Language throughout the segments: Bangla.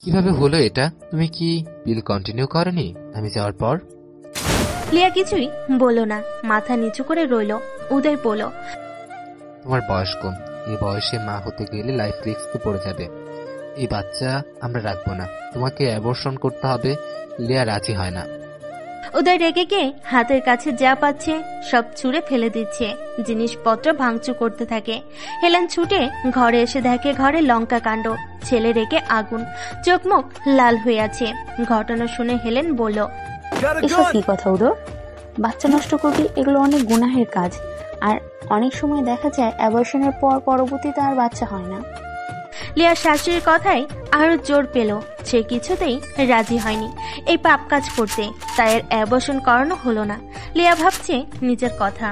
কিভাবে হলো এটা? তুমি কি বিল কন্টিনিউ করনি আমি যাওয়ার পর? লিয়া কিছুই বলল না, মাথা নিচু করে রইল। উদয় বলল, তোমার বয়স কম, এই বয়সে মা হতে গেলে লাইফ রিস্কে পড়ে যাবে। এই বাচ্চা আমরা রাখবো না, তোমাকে অ্যাবর্শন করতে হবে। লিয়া রাজি হয় না। উদয় রেগে গিয়ে হাতের কাছে যা পাচ্ছে সব ছুঁড়ে ফেলে দিচ্ছে, জিনিসপত্র ভাঙচুর করতে থাকে। হেলেন ছুটে ঘরে এসে দেখে ঘরে লঙ্কা কাণ্ড, ছেলে রেগে আগুন, চোখ মুখ লাল হয়ে আছে। ঘটনা শুনে হেলেন বলল, এসব কি কথা উদয়? বাচ্চা নষ্ট করবি, এগুলো অনেক গুনাহের কাজ। আর অনেক সময় দেখা যায় অ্যাবর্শনের পর পরবর্তীতে আর বাচ্চা হয় না। লিয়ার শাশুড়ির কথায় আরো জোর পেল। সে কিছুতেই রাজি হয়নি এই পাপ কাজ করতে, তাই এর অ্যাবর্শন করানো হলো না। লিয়া ভাবছে নিজের কথা।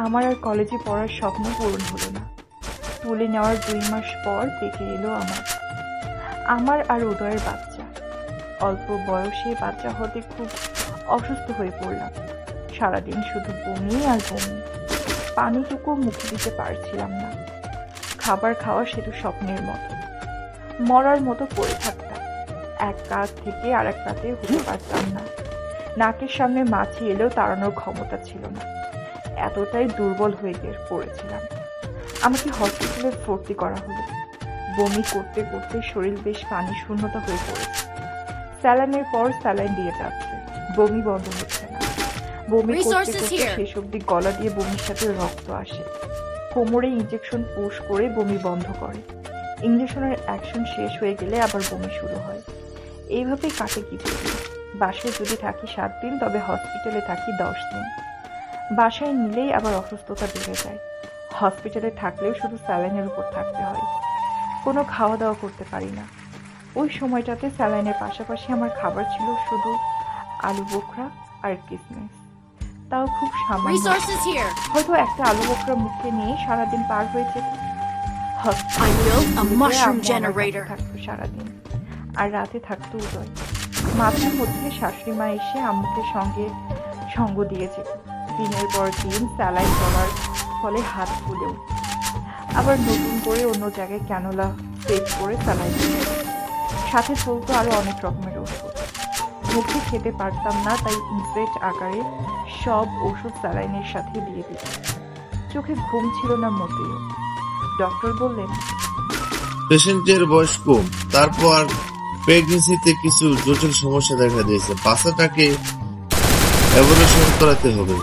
আমার আর কলেজে পড়ার স্বপ্ন পূরণ হলো না। তুলে নেওয়ার 2 মাস পর থেকে এলো আমার আর উদয়ের বাচ্চা। অল্প বয়সে বাচ্চা হতে খুব অসুস্থ হয়ে পড়লাম। সারাদিন শুধু বমি আর বমি, পানিটুকু মুখে দিতে পারছিলাম না। খাবার খাওয়া শুধু স্বপ্নের মতো, মরার মতো পড়ে থাকতাম। এক কাঁধ থেকে আর এক কাঁধে হতে পারতাম না। নাকের সামনে মাছি এলেও তাড়ানোর ক্ষমতা ছিল না, এতটাই দুর্বল হয়ে পড়েছিলাম। আমাকে হসপিটালে ভর্তি করা হলো। বমি করতে করতে শরীর বেশ পানি শূন্যতা হয়ে পড়েছে। স্যালাইনের পর স্যালাইন দিয়ে যাচ্ছে, বমি বন্ধ হচ্ছে না। বমি করতে করতে শেষ অব্দি গলা দিয়ে বমির সাথে রক্ত আসে। কোমরে ইঞ্জেকশন পুশ করে বমি বন্ধ করে। ইঞ্জেকশনের অ্যাকশন শেষ হয়ে গেলে আবার বমি শুরু হয়। এইভাবেই কাটে কিছুদিন। বাসায় যদি থাকি 7 দিন, তবে হসপিটালে থাকি 10 দিন। বাসায় নিলেই আবার অসুস্থতা বেড়ে যায়। হসপিটালে থাকলেও শুধু স্যালাইনের উপর থাকতে হয়, কোনো খাওয়া দাওয়া করতে পারি না। ওই সময়টাতে স্যালাইনের পাশাপাশি আমার খাবার ছিল শুধু আলু বোখরা আর কিসমিস, তাও খুব সামান্য। হয়তো একটা আলু বোখরা মুখে নিয়ে সারাদিন পার হয়ে যেত। থাকতো সারাদিন, আর রাতে থাকতো উদয়। মাঝে মধ্যে শাশুড়ি মা এসে আম্মুকে সঙ্গ দিয়ে যেত। দিনের পর দিন স্যালাইন চলার ফলে হাত ফুলে উঠত। আবার নতুন করে অন্য জায়গায় ক্যানোলা সেট করে স্যালাইন দিত। সাথে চলতো আরো অনেক রকমের ওষুধ। মুখে খেতে পারতাম না, তাই ইনজেক্ট আকারে সব ওষুধ স্যালাইনের সাথে দিয়ে দিত। চোখে ঘুম ছিল না মোটেও। ডক্টর বললেন, পেশেন্টের বয়স কম, তারপর প্রেগনেন্সিতে কিছু জটিল সমস্যা দেখা দিয়েছে। বাচ্চাটাকে অ্যাবর্শন করাতে হবে।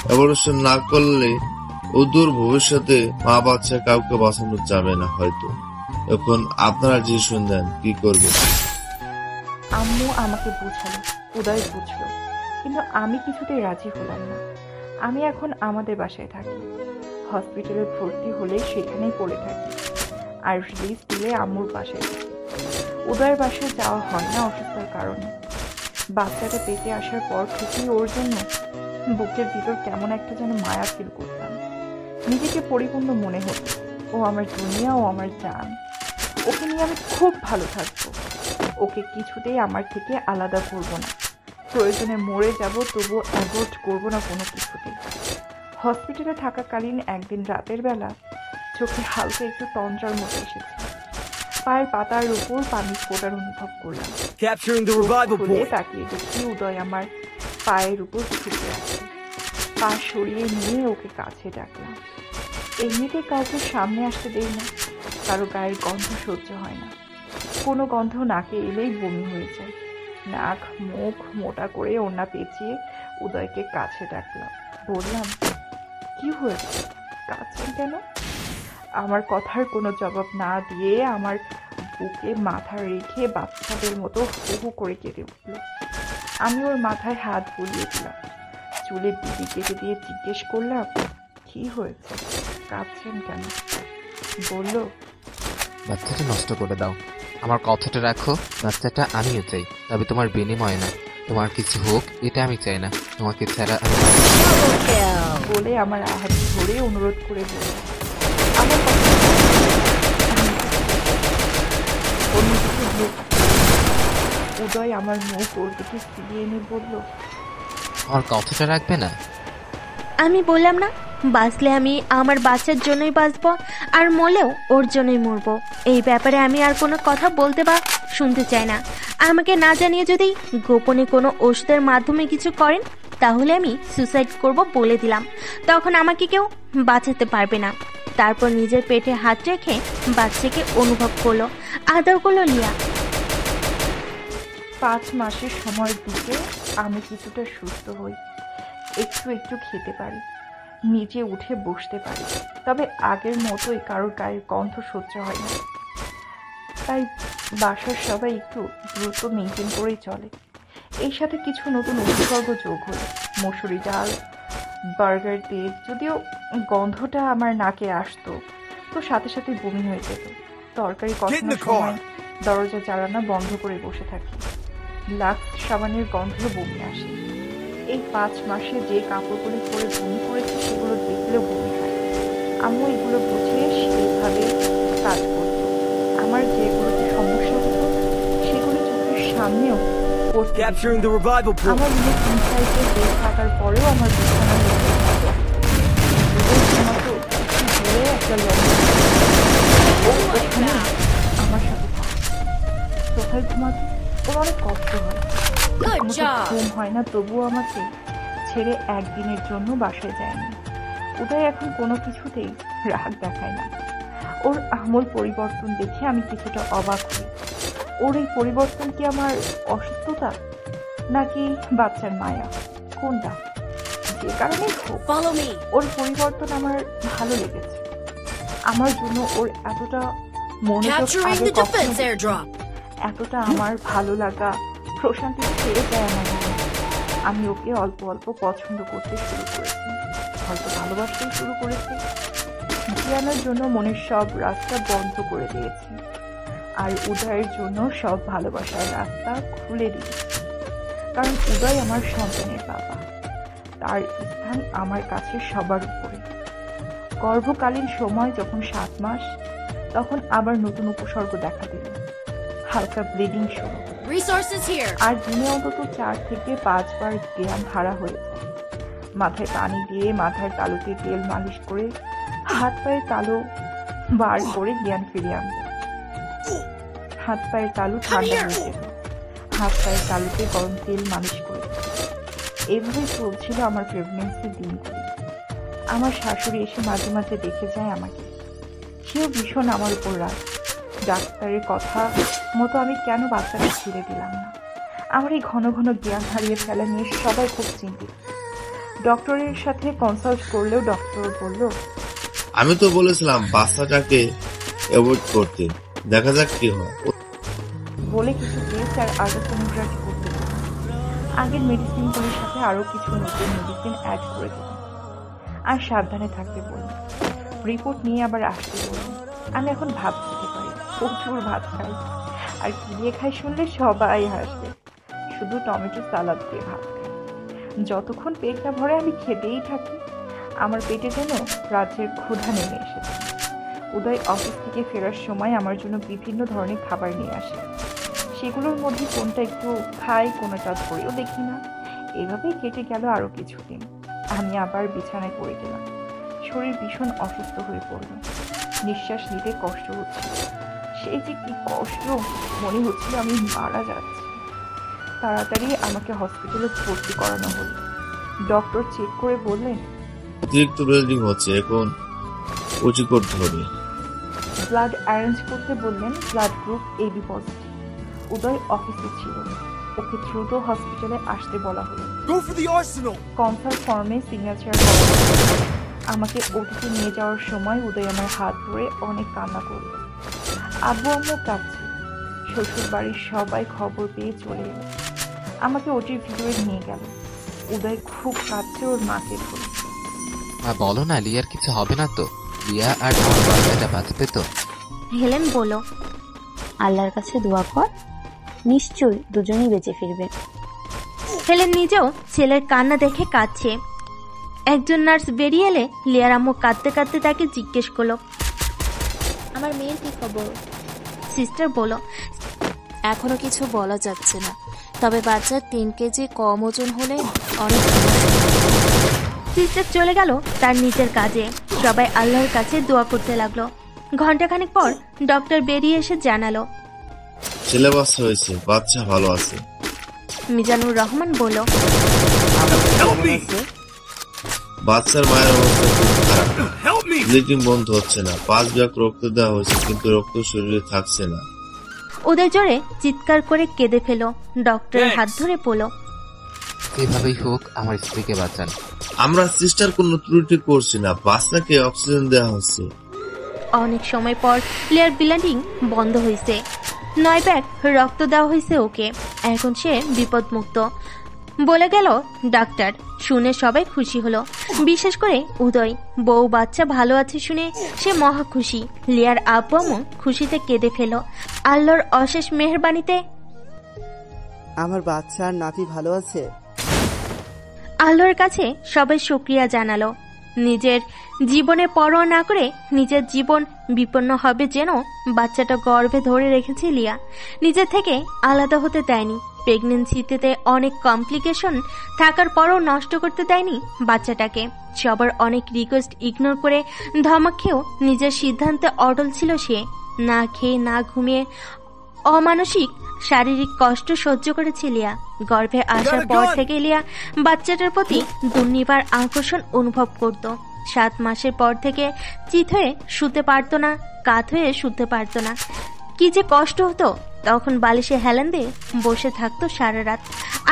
অ্যাবর্শন না করলে অদূর ভবিষ্যতে মা বাচ্চা কাউকে বাঁচানো যাবে না হয়তো। এখন আপনারা ডিসিশন দেন কি করবে। আম্মু আমাকে বুঝালো, উদয় বুঝলো, কিন্তু আমি কিছুতেই রাজি হলাম না। আমি এখন আমাদের বাসায় থাকি। হসপিটালে ভর্তি হলে সেখানেই পড়ে থাকি, আর রিলিজ দিলে আম্মুর বাসায় থাকি। উদয়ের বাসায় যাওয়া হয় না অসুস্থতার কারণে। বাচ্চাটা পেটে আসার পর থেকেই ওর জন্য বুকের ভিতর কেমন একটা যেন মায়া ফিল করতাম। নিজেকে পরিপূর্ণ মনে হতো। ও আমার দুনিয়া, ও আমার জান। ওকে নিয়ে আমি খুব ভালো থাকবো। ওকে কিছুতেই আমার থেকে আলাদা করবো না। প্রয়োজনে মরে যাব, তবুও অ্যাভয়েড করবো না কোনো কিছুতেই। হসপিটালে থাকাকালীন একদিন রাতের বেলা চোখে হালকা একটু তন্দ্রার মতো এসেছে। পায়ের পাতার উপর পানি ফোটার অনুভব করলাম। তাকিয়ে দেখি উদয় আমার পায়ের উপর ছুটে আছে। পা সরিয়ে নিয়ে ওকে কাছে ডাকলাম। এমনিতে কাউকে সামনে আসতে দেই না, কারো গায়ের গন্ধ সহ্য হয় না। কোনো গন্ধ নাকে এলেই বমি হয়ে যায়। নাক মুখ মোটা করে ওড়না পেঁচিয়ে উদয়কে কাছে ডাকলাম। বললাম, কি হয়েছে, কাঁদছেন কেন? আমার কথার কোনো জবাব না দিয়ে আমার বুকে মাথা রেখে বাচ্চাদের মতো হু হু করে কেঁদে উঠল। আমি ওর মাথায় হাত বুলিয়ে দিলাম, চুলে বিড়ি কেটে দিয়ে জিজ্ঞেস করলাম, কি হয়েছে, কাঁদছেন কেন? বলল, বাচ্চাটা নষ্ট করে দাও, আমার কথাটা রাখো। বাচ্চাটা আমিও চাই, তবে তোমার বিনিময়ে না। তোমার কিছু হোক এটা আমি চাই না, তোমাকে ছাড়া বলে আমার হাত ধরে অনুরোধ করে বলল, আমার উদয় আমার মুখ ওর দিকে ফিরিয়ে এনে বলল, আমার কথাটা রাখবে না? আমি বললাম না বাঁচলে আমি আমার বাচ্চার জন্যই বাঁচবো, আর মরলেও ওর জন্যই মরবো। এই ব্যাপারে আমি আর কোনো কথা বলতে বা শুনতে চাই না। আমাকে না জানিয়ে যদি গোপনে কোনো ওষুধের মাধ্যমে কিছু করেন, তাহলে আমি সুসাইড করব বলে দিলাম। তখন আমাকে কেউ বাঁচাতে পারবে না। তারপর নিজের পেটে হাত রেখে বাচ্চাকে অনুভব করলো, আদর করলো লিয়া। 5 মাসের সময়ের দিকে আমি কিছুটা সুস্থ হই, একটু একটু খেতে পারি, নিজে উঠে বসতে পারি। তবে আগের মতোই কারোর গায়ের গন্ধ সহ্য হয় না। তাই বাসার সবাই একটু দ্রুত মেনটেন করেই চলে। এর সাথে কিছু নতুন উপসর্গ যোগ হলো, মসুরি ডাল, বার্গার তেল। যদিও গন্ধটা আমার নাকে আসতো, তো সাথে সাথে বমি হয়ে যেত। তরকারি কষানোর সময় দরজা জ্বালানো বন্ধ করে বসে থাকি, লাক্স সাবানের গন্ধেও বমি আসে। এই 5 মাসে যে কাপড়গুলি পরে বমি করেছে সেগুলো দেখলেও বমি হয়। আম্মু এগুলো বুঝিয়ে সেইভাবে কাজ করত। আমার যেগুলোতে সমস্যা হতো সেগুলো চোখের সামনেও করতে দিত। আমার রুমে 3 সাইডে বেড থাকার পরেও আমার বিছানা একটা আমার সাথে সোফায় ঘুমাতো। ওর অনেক কষ্ট হয়, ঘুম হয় না, তবুও আমাকে ছেড়ে একদিনের জন্য বাসায় যায়নি। উদয় এখন কোনো কিছুতেই রাগ দেখায় না। ওর আমূল পরিবর্তন দেখে আমি কিছুটা অবাক হই। ওর এই পরিবর্তন কি আমার অসুস্থতা নাকি বাচ্চার মায়া, কোনটা? যে কারণেই হোক, ওর পরিবর্তন আমার ভালো লেগেছে। আমার জন্য ওর এতটা মনোযোগ এতটা আমার ভালো লাগা প্রশান্তি ছেড়ে যায় আমার মনে। আমি ওকে অল্প অল্প পছন্দ করতে শুরু করেছি, হয়তো ভালোবাসতে শুরু করেছি। জিয়ানার জন্য মনের সব রাস্তা বন্ধ করে দিয়েছি, আর উদয়ের জন্য সব ভালোবাসার রাস্তা খুলে দিয়েছি। কারণ উদয় আমার সন্তানের বাবা, তার স্থান আমার কাছে সবার উপরে। গর্ভকালীন সময় যখন 7 মাস, তখন আবার নতুন উপসর্গ দেখা দিল, হালকা ব্লিডিং শুরু। আর দিনে অন্তত 4 থেকে 5 বার জ্ঞান হারা হয়ে যায়। মাথায় পানি দিয়ে মাথার তালুতে তেল মালিশ করে হাত পায়ের তালু বার করে জ্ঞান ফিরিয়ে আনবে। হাত পায়ের তালু ঠান্ডা হয়ে যেত, হাত পায়ের তালুতে গরম তেল মালিশ করে। এভাবেই চলছিল আমার প্রেগনেন্সির দিনগুলি। আমার শাশুড়ি এসে মাঝে মাঝে দেখে যায় আমাকে, সেও ভীষণ আমার উপর রাগ। ডাক্তারের কথা মতো আমি কেন বাচ্চাকে ছেড়ে দিলাম না। আমার এই ঘন ঘন জ্ঞান হারিয়ে ফেলা নিয়ে সবাই খুব চিন্তিত। ডক্টরের সাথে কনসাল্ট করলেও ডক্টর বলল, আমি তো বলেছিলাম বাচ্চাটাকে অ্যাভয়েড করতে, দেখা যাক কি হয়। বলে কিছু টেস্ট আর আল্ট্রাসোনোগ্রাফি করতে দিল। আগের মেডিসিনগুলির সাথে আরও কিছু নতুন মেডিসিন অ্যাড করে দিল, আর সাবধানে থাকতে বলল। রিপোর্ট নিয়ে আবার আসতে বলল। আমি এখন ভাত খেতে পারি, প্রচুর ভাত খাই, আর কি দিয়ে খাই শুনলে সবাই হাসবে। শুধু টমেটো সালাদ দিয়ে ভাত খাই। যতক্ষণ পেট না ভরে আমি খেতেই থাকি। আমার পেটে যেন রাজ্যের ক্ষুধা নেমে এসেছে। উদয় অফিস থেকে ফেরার সময় আমার জন্য বিভিন্ন ধরনের খাবার নিয়ে আসে। সেগুলোর মধ্যে কোনটা একটু খাই, কোনোটা ধরেও দেখি না। এভাবেই কেটে গেল আরও কিছুদিন। আমি আবার বিছানায় পড়ে গেলাম। শরীর ভীষণ অসুস্থ হয়ে পড়ল, নিঃশ্বাস নিতে কষ্ট হচ্ছিল। সেই যে কি কষ্ট, মনে হচ্ছিল আমি মারা যাচ্ছি। তাড়াতাড়ি আমাকে হসপিটালে ভর্তি করানো হলো। ডক্টর চেক করে বললেন, অতিরিক্ত ব্লিডিং হচ্ছে, এখন ওটি করতে হবে। ব্লাড অ্যারেঞ্জ করতে বললেন। Blood group AB positive. Uday অফিসে ছিল, ওকে দ্রুত হসপিটালে আসতে বলা হলো। কনসাল্ট ফর্মে সিগনেচার করা হলো। আমাকে ওটিতে নিয়ে যাওয়ার সময় উদয় আমার হাত ধরে অনেক কান্না করল। আব্বু আম্মু কাঁদছে, শ্বশুর বাড়ির সবাই খবর পেয়ে চলে এলো। আমাকে ওটির ভিতরে নিয়ে গেল। উদয় খুব কাঁদছে, ওর মাকে ধরে। বলো না, লিয়ার কিছু হবে না তো? লিয়া আর আমার বাচ্চাটা বাঁচবে তো? হেলেন বলল, আল্লাহর কাছে দোয়া কর, নিশ্চয়ই দুজনেই বেঁচে ফিরবে। হেলেন নিজেও ছেলের কান্না দেখে কাঁদছে। একজন নার্স বেরিয়ে এলে লিয়ার আম্মু কাঁদতে কাঁদতে তাকে জিজ্ঞেস করলো, আমার মেয়ের কি খবর? সিস্টার বলল, এখনো কিছু বলা যাচ্ছে না, তবে বাচ্চার 3 কেজি কম ওজন হলে অনেক সিস্টার চলে গেল তার নিজের কাজে। সবাই আল্লাহর কাছে দোয়া করতে লাগলো। ঘন্টাখানেক পর ডক্টর বেরিয়ে এসে জানালো, ছেলে বাচ্চা হয়েছে, বাচ্চা ভালো আছে। মিজানুর রহমান বলল, বাচ্চার মায়ের অবস্থা খুব খারাপ, ব্লিডিং বন্ধ হচ্ছে না। 5 ব্যাগ রক্ত দেওয়া হয়েছে, কিন্তু রক্ত শরীরে থাকছে না। ওদের জোরে চিৎকার করে কেঁদে ফেলো। ডক্টরের হাত ধরে বলল, এভাবেই হোক আমার স্ত্রীকে বাঁচান। আমরা সিস্টার কোনো ত্রুটি করছি না, বাচ্চাকে অক্সিজেন দেওয়া হচ্ছে। অনেক সময় পর লিয়ার ব্লিডিং বন্ধ হয়েছে। 9 ব্যাগ রক্ত দেওয়া হয়েছে ওকে। এখন সে বিপদমুক্ত বলে গেল ডাক্তার। শুনে সবাই খুশি হলো, বিশেষ করে উদয়। বউ বাচ্চা ভালো আছে শুনে সে মহা খুশি। লিয়ার আব্বু আম্মু খুশিতে কেঁদে ফেল। আল্লাহর অশেষ মেহেরবানিতে আমার বাচ্চা আর নাতি ভালো আছে। আল্লাহর কাছে সবাই শুকরিয়া জানালো। নিজের জীবনে পরোয়া না করে নিজের জীবন বিপন্ন হবে যেন বাচ্চাটা গর্ভে ধরে রেখেছে লিয়া। নিজের থেকে আলাদা হতে দেয়নি। প্রেগনেন্সিতে অনেক কমপ্লিকেশন থাকার পরও নষ্ট করতে দেয়নি বাচ্চাটাকে। সবার অনেক রিকোয়েস্ট ইগনোর করে ধমক খেয়েও নিজের সিদ্ধান্তে অটল ছিল সে। না খেয়ে না ঘুমিয়ে অমানসিক শারীরিক কষ্ট সহ্য করেছে লিয়া। গর্ভে আসার পর থেকে লিয়া বাচ্চাটার প্রতি দুর্নিবার আকর্ষণ অনুভব করত। 7 মাসের পর থেকে চিত হয়ে শুতে পারত না, কাত হয়ে শুতে পারত না। কি যে কষ্ট হতো। তখন বালিশে হেলান দিয়ে বসে থাকতো সারা রাত।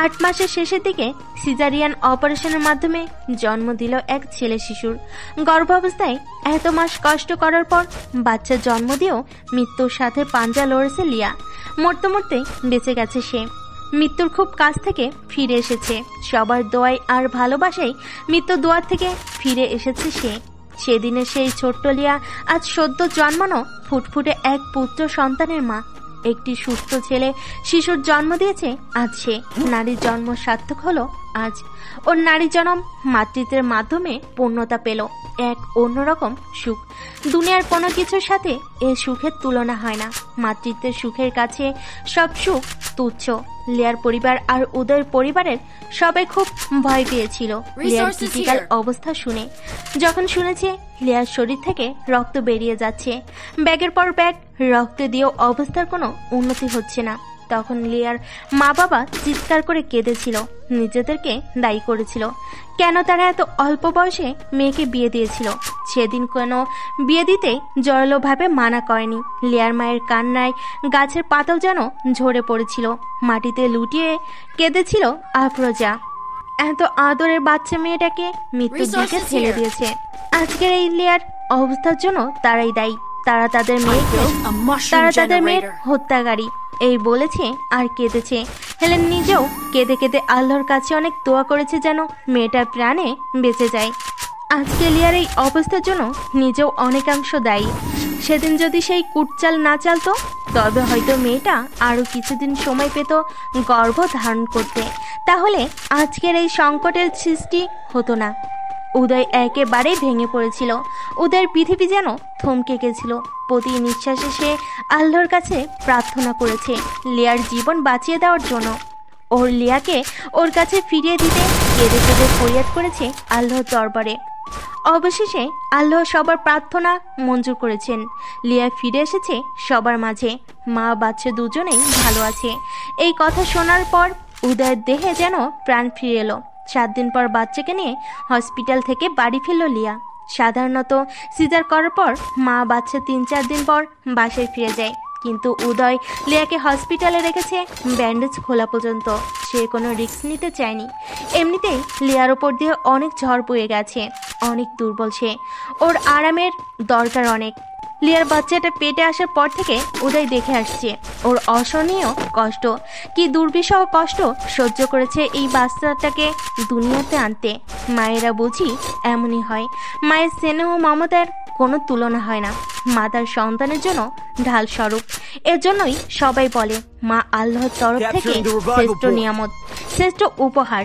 8 মাসের শেষের দিকে সিজারিয়ান অপারেশনের মাধ্যমে জন্ম দিল এক ছেলে শিশুর। গর্ভাবস্থায় এত মাস কষ্ট করার পর বাচ্চা জন্ম দিয়েও মৃত্যুর সাথে পাঞ্জা লড়েছে লিয়া। মরতে মরতে বেঁচে গেছে সে। মৃত্যুর খুব কাছ থেকে ফিরে এসেছে। সবার দোয়ায় আর ভালোবাসায় মৃত্যু দোয়ার থেকে ফিরে এসেছে সে। সেদিনে সেই ছোট্ট লিয়া আজ সদ্য জন্মানো ফুটফুটে এক পুত্র সন্তানের মা। একটি সুস্থ ছেলে শিশুর জন্ম দিয়েছে আজ সে। নারীর জন্ম সার্থক হলো আজ। ওর নারী জনম মাতৃত্বের মাধ্যমে পূর্ণতা পেল এক অন্যরকম সুখ। দুনিয়ার কোনো কিছুর সাথে এ সুখের তুলনা হয় না। মাতৃত্বের সুখের কাছে সব সুখ তুচ্ছ। লিয়ার পরিবার আর উদয়ের পরিবারের সবাই খুব ভয় পেয়েছিল লিয়ার ক্রিটিক্যাল অবস্থা শুনে। যখন শুনেছে লিয়ার শরীর থেকে রক্ত বেরিয়ে যাচ্ছে, ব্যাগের পর ব্যাগ রক্ত দিয়েও অবস্থার কোনো উন্নতি হচ্ছে না, তখন লিয়ার মা বাবা চিৎকার করে কেঁদেছিল। নিজেদেরকে দায়ী করেছিল কেন তারা এত অল্প বয়সে মেয়েকে বিয়ে দিয়েছিল। সেদিন কেন বিয়ে দিতে জোরালোভাবে মানা করেনি। লিয়ার মায়ের কান্নায় গাছের পাতাও যেন ঝরে পড়েছিল। মাটিতে লুটিয়ে কেঁদেছিল আফরোজা। এত আদরের বাচ্চা মেয়েটাকে মৃত্যুর দিকে ঠেলে দিয়েছে। আজকের এই লিয়ার অবস্থার জন্য তারাই দায়ী। তারা তাদের মেয়ের হত্যাকারী এই বলেছে আর কেঁদেছে। হেলেন নিজেও কেঁদে কেঁদে আল্লাহর কাছে অনেক দোয়া করেছে যেন মেয়েটার প্রাণে বেঁচে যায়। আজকে লিয়ার এই অবস্থার জন্য নিজেও অনেকাংশ দায়ী। সেদিন যদি সেই কুটচাল না চালতো তবে হয়তো মেয়েটা আরো কিছুদিন সময় পেত গর্ভ ধারণ করতে, তাহলে আজকের এই সংকটের সৃষ্টি হতো না। উদয় একেবারেই ভেঙে পড়েছিল। উদয়ের পৃথিবী যেন থমকে গেছিল। প্রতি নিঃশ্বাসে সে আল্লাহর কাছে প্রার্থনা করেছে লিয়ার জীবন বাঁচিয়ে দেওয়ার জন্য। ওর লিয়াকে ওর কাছে ফিরিয়ে দিতে কেঁদে কেঁদে ফরিয়াদ করেছে আল্লাহর দরবারে। অবশেষে আল্লাহ সবার প্রার্থনা মঞ্জুর করেছেন। লিয়া ফিরে এসেছে সবার মাঝে। মা বাচ্চা দুজনেই ভালো আছে। এই কথা শোনার পর উদয়ের দেহে যেন প্রাণ ফিরে এলো। 7 দিন পর বাচ্চাকে নিয়ে হসপিটাল থেকে বাড়ি ফিরল লিয়া। সাধারণত সিজার করার পর মা বাচ্চা 3-4 দিন পর বাসায় ফিরে যায়, কিন্তু উদয় লিয়াকে হসপিটালে রেখেছে ব্যান্ডেজ খোলা পর্যন্ত। সে কোনো রিস্ক নিতে চায়নি। এমনিতেই লিয়ার ওপর দিয়ে অনেক ঝড় বয়ে গেছে, অনেক দুর্বল সে। ওর আরামের দরকার অনেক। লিয়ার বাচ্চাটা পেটে আসার পর থেকে উদয় দেখে আসছে ওর অসহনীয় কষ্ট। কি দুর্বিষহ কষ্ট সহ্য করেছে এই বাচ্চাটাকে দুনিয়াতে আনতে। মায়েরা বুঝি এমনই হয়। মায়ের স্নেহ মমতার কোনো তুলনা হয় না। মা তার সন্তানের জন্য ঢাল স্বরূপ। এর জন্যই সবাই বলে মা আল্লাহর তরফ থেকে শ্রেষ্ঠ নিয়ামত, শ্রেষ্ঠ উপহার।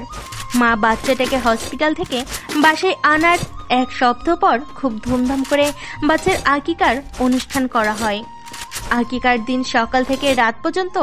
মা বাচ্চাটাকে হসপিটাল থেকে বাসায় আনার 1 সপ্তাহ পর খুব ধুমধাম করে বাচ্চার আকিকার অনুষ্ঠান করা হয়। আকিকার দিন সকাল থেকে রাত পর্যন্ত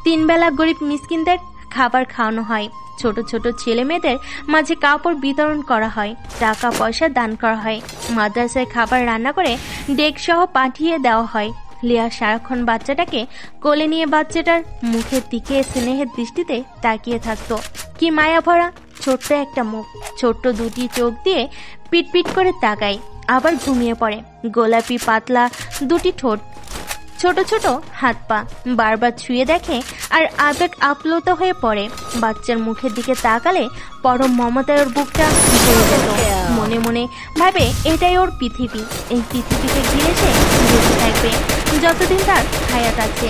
3 বেলা গরিব মিসকিনদের খাবার খাওয়ানো হয়, ছোট ছোট ছেলে মেয়েদের মাঝে কাপড় বিতরণ করা হয়, টাকা পয়সা দান করা হয়, মাদ্রাসায় খাবার রান্না করে ডেক সহ পাঠিয়ে দেওয়া হয়। লিয়া সারাক্ষণ বাচ্চাটাকে কোলে নিয়ে বাচ্চাটার মুখের দিকে স্নেহের দৃষ্টিতে তাকিয়ে থাকতো। কি মায়া ভরা ছোট্ট একটা মুখ, ছোট্ট দুটি চোখ দিয়ে পিটপিট করে তাকায়, আবার ঘুমিয়ে পড়ে। গোলাপি পাতলা দুটি ঠোঁট, ছোট ছোট হাত পা, বারবার ছুঁয়ে দেখে আর আবেগ আপ্লুত হয়ে পড়ে। বাচ্চার মুখের দিকে তাকালে পরম মমতায় ওর বুকটা ভরে যেত। মনে মনে ভাবে এটাই ওর পৃথিবী, এই পৃথিবীতে ঘিরে সে বেঁচে থাকবে যতদিন তার হায়াত আছে।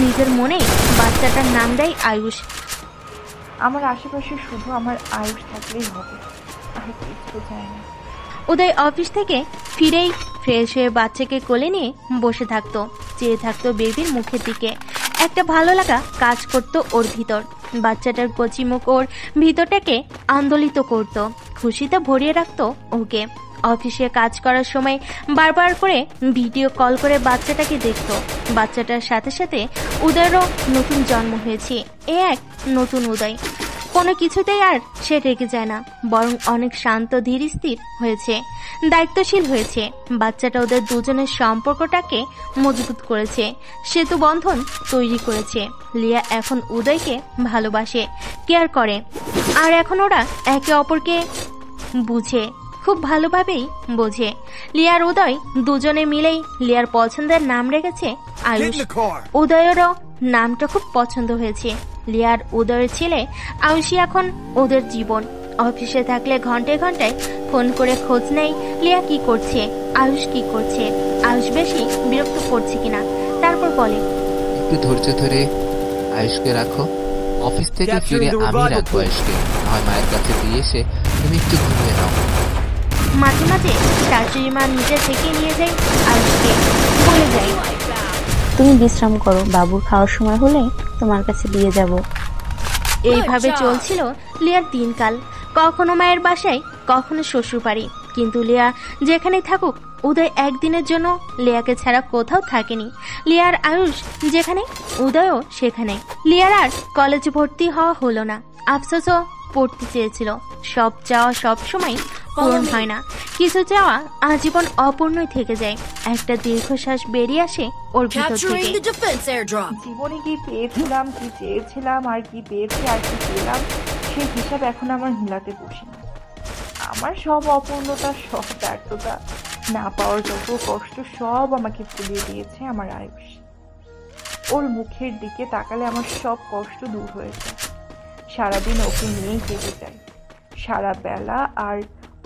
নিজের মনে বাচ্চাটার নাম দেয় আয়ুষ। আমার আশেপাশে শুধু আমার আয়ুষ থাকলেই হবে, আর কিছু চাই না। উদয় অফিস থেকে ফিরেই ফ্রেশ হয়ে বাচ্চাকে কোলে নিয়ে বসে থাকতো, চেয়ে থাকতো বেবির মুখের দিকে। একটা ভালো লাগা কাজ করতো ওর ভিতর। বাচ্চাটার কচি মুখ ওর ভিতরটাকে আন্দোলিত করত, খুশিতে ভরিয়ে রাখতো ওকে। অফিসে কাজ করার সময় বারবার করে ভিডিও কল করে বাচ্চাটাকে দেখতো। বাচ্চাটার সাথে সাথে উদয়েরও নতুন জন্ম হয়েছে, এ এক নতুন উদয়। কোনো কিছুতেই আর সে রেগে যায় না, বরং অনেক শান্ত ধীর স্থির হয়েছে, দায়িত্বশীল হয়েছে। বাচ্চাটা ওদের দুজনের সম্পর্কটাকে মজবুত করেছে, সেতু বন্ধন তৈরি করেছে। লিয়া এখন উদয়কে ভালোবাসে, কেয়ার করে, আর এখন ওরা একে অপরকে বুঝে, খুব ভালোভাবেই বোঝে। লিয়ার উদয় দুজনে মিলেই লিয়ার পছন্দের নাম রেখেছে আয়ুষ। উদয়েরও নামটা খুব পছন্দ হয়েছে। লিয়ার উদয়ের ছেলে আয়ুষই এখন ওদের জীবন। অফিসে থাকলে ঘন্টায় ঘন্টায় ফোন করে খোঁজ নেই লিয়া কি করছে, আয়ুষ কি করছে, আয়ুষ বেশি বিরক্ত করছে কিনা। তারপর বলে, একটু ধৈর্য ধরে আয়ুষকে রাখো, অফিস থেকে ফিরে আমি রাখবো আয়ুষকে, নয় মায়ের কাছে দিয়ে এসে তুমি একটু ঘুমিয়ে নাও। মাঝে মাঝে শাশুড়ি মা নিজে থেকে নিয়ে যায় আয়ুষকে, বলে যায়, তুমি বিশ্রাম করো, বাবুর খাওয়ার সময় হলে তোমার কাছে দিয়ে যাব। এইভাবে চলছিল লিয়ার দিনকাল, কখনো মায়ের বাসায়, কখনো শ্বশুর বাড়ি। কিন্তু লিয়া যেখানে থাকুক, উদয় একদিনের জন্য লিয়াকে ছাড়া কোথাও থাকেনি। লিয়ার আয়ুষ যেখানে, উদয়ও সেখানে। লিয়ার আর কলেজে ভর্তি হওয়া হলো না, আফসোসও পড়তে চেয়েছিল। সব চাওয়া সব সময় পূরণ হয় না, কিছু চাওয়া আজীবন অপূর্ণই থেকে যায়। একটা দীর্ঘশ্বাস বেরিয়ে আসে ওর ভিতর থেকে। জীবনে কি পেয়েছিলাম, কি চেয়েছিলাম, আর কি পেয়েছি আর কি পেলাম, সেই হিসাব এখন আমার মিলাতে বসি না। আমার সব অপূর্ণতা, সব ব্যর্থতা, না পাওয়ার যত কষ্ট, সব আমাকে ফুলিয়ে দিয়েছে আমার আয়ুষ। ওর মুখের দিকে তাকালে আমার সব কষ্ট দূর হয়ে যায়। সারাদিন ওকে নিয়েই কেটে যায়, সারা বেলা আর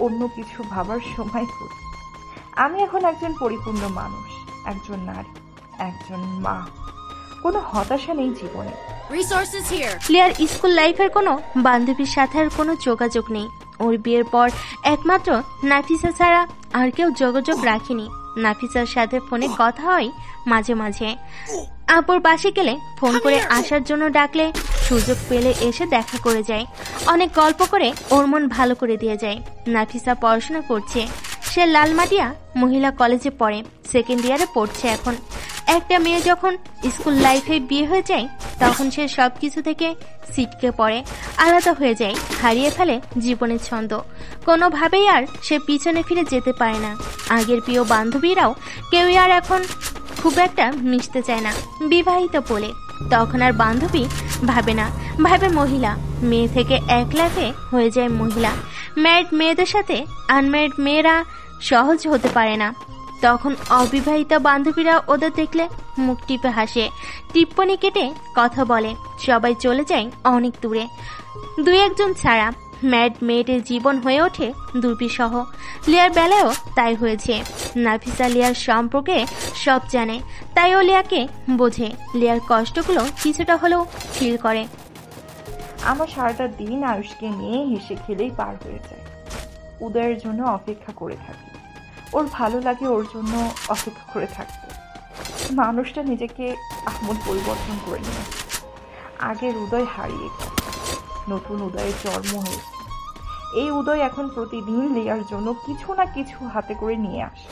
অন্য কিছু ভাবার সময় করি। আমি এখন একজন পরিপূর্ণ মানুষ, একজন নারী, একজন মা। কোনো হতাশা নেই জীবনে। লিয়ার স্কুল লাইফের কোনো বান্ধবীর সাথে আর কোনো যোগাযোগ নেই। ওর বিয়ের পর একমাত্র নাফিসা ছাড়া আর কেউ যোগাযোগ রাখেনি। নাফিসার সাথে ফোনে কথা হয় মাঝে মাঝে। আপুর বাসে গেলে ফোন করে আসার জন্য ডাকলে সুযোগ পেলে এসে দেখা করে যায়। অনেক গল্প করে ওর মন ভালো করে দিয়ে যায়। নাফিসা পড়াশোনা করছে, সে লালমাটিয়া মহিলা কলেজে পড়ে, সেকেন্ড ইয়ারে পড়ছে এখন। একটা মেয়ে যখন স্কুল লাইফে বিয়ে হয়ে যায়, তখন সে সবকিছু থেকে ছিটকে পড়ে, আলাদা হয়ে যায়, হারিয়ে ফেলে জীবনের ছন্দ। কোনোভাবেই আর সে পিছনে ফিরে যেতে পারে না। আগের প্রিয় বান্ধবীরাও কেউই আর এখন খুব একটা মিশতে চায় না বিবাহিত বলে। তখন আর বান্ধবী ভাবে না, ভাবে মহিলা। মেয়ে থেকে এক লাফে হয়ে যায় মহিলা। ম্যারিড মেয়েদের সাথে আনম্যারিড মেয়েরা সহজ হতে পারে না। তখন অবিবাহিত বান্ধবীরা ওদের দেখলে মুখ টিপে হাসে, টিপ্পনি কেটে কথা বলে, সবাই চলে যায় অনেক দূরে। দুই একজন ছাড়া ম্যাড মেয়েদের জীবন হয়ে ওঠে দুর্বিষহ। লিয়ার বেলায়ও তাই হয়েছে। নাফিসা লিয়ার সম্পর্কে সব জানে, তাই ও লিয়াকে বোঝে, লিয়ার কষ্টগুলো কিছুটা হলেও ফিল করে। আমার সারাটা দিন আয়ুষকে নিয়ে হেসে খেলেই পার হয়ে যায়। উদয়ের জন্য অপেক্ষা করে থাকি, ওর ভালো লাগে ওর জন্য অপেক্ষা করে থাকতে। মানুষটা নিজেকে আমূল পরিবর্তন করে নিয়ে আগের উদয় হারিয়ে গেছে, নতুন উদয়ের জন্ম হয়েছে। এই উদয় এখন প্রতিদিন লিয়ার জন্য কিছু না কিছু হাতে করে নিয়ে আসে।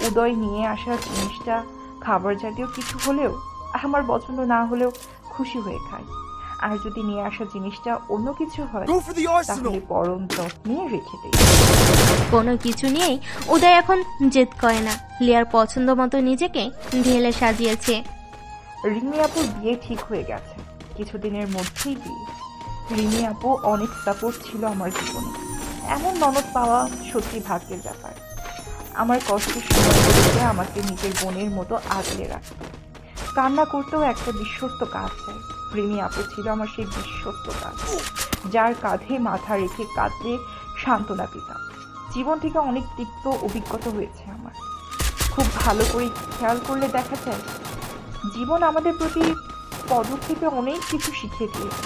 উদয় নিয়ে আসার জিনিসটা খাবার জাতীয় কিছু হলেও, আমার পছন্দ না হলেও খুশি হয়ে খাই। আর যদি নিয়ে আসা জিনিসটা অন্য কিছু হয় তাহলে পরম যত্নে রেখে দেয়। কোনো কিছু নিয়েই উদয় এখন জেদ করে না। লিয়ার পছন্দ মতো নিজেকে ঢেলে সাজিয়েছে। রিমি আপুর বিয়ে ঠিক হয়ে গেছে, কিছুদিনের মধ্যেই বিয়ে। রিমি আপু অনেক সাপোর্ট ছিল আমার জীবনে। এমন ননদ পাওয়া সত্যি ভাগ্যের ব্যাপার। আমার কষ্টের সময়গুলোতে আমাকে নিজের বোনের মতো আগলে রাখত। কান্না করতেও একটা বিশ্বস্ত কাজ চাই। রিমি আপু ছিল আমার সেই বিশ্বস্ত কাজ, যার কাঁধে মাথা রেখে কাঁদলে সান্ত্বনা পেতাম। জীবন থেকে অনেক তিক্ত অভিজ্ঞতা হয়েছে আমার। খুব ভালো করে খেয়াল করলে দেখা যায় জীবন আমাদের প্রতি পদক্ষেপে অনেক কিছু শিখিয়ে দিয়েছে।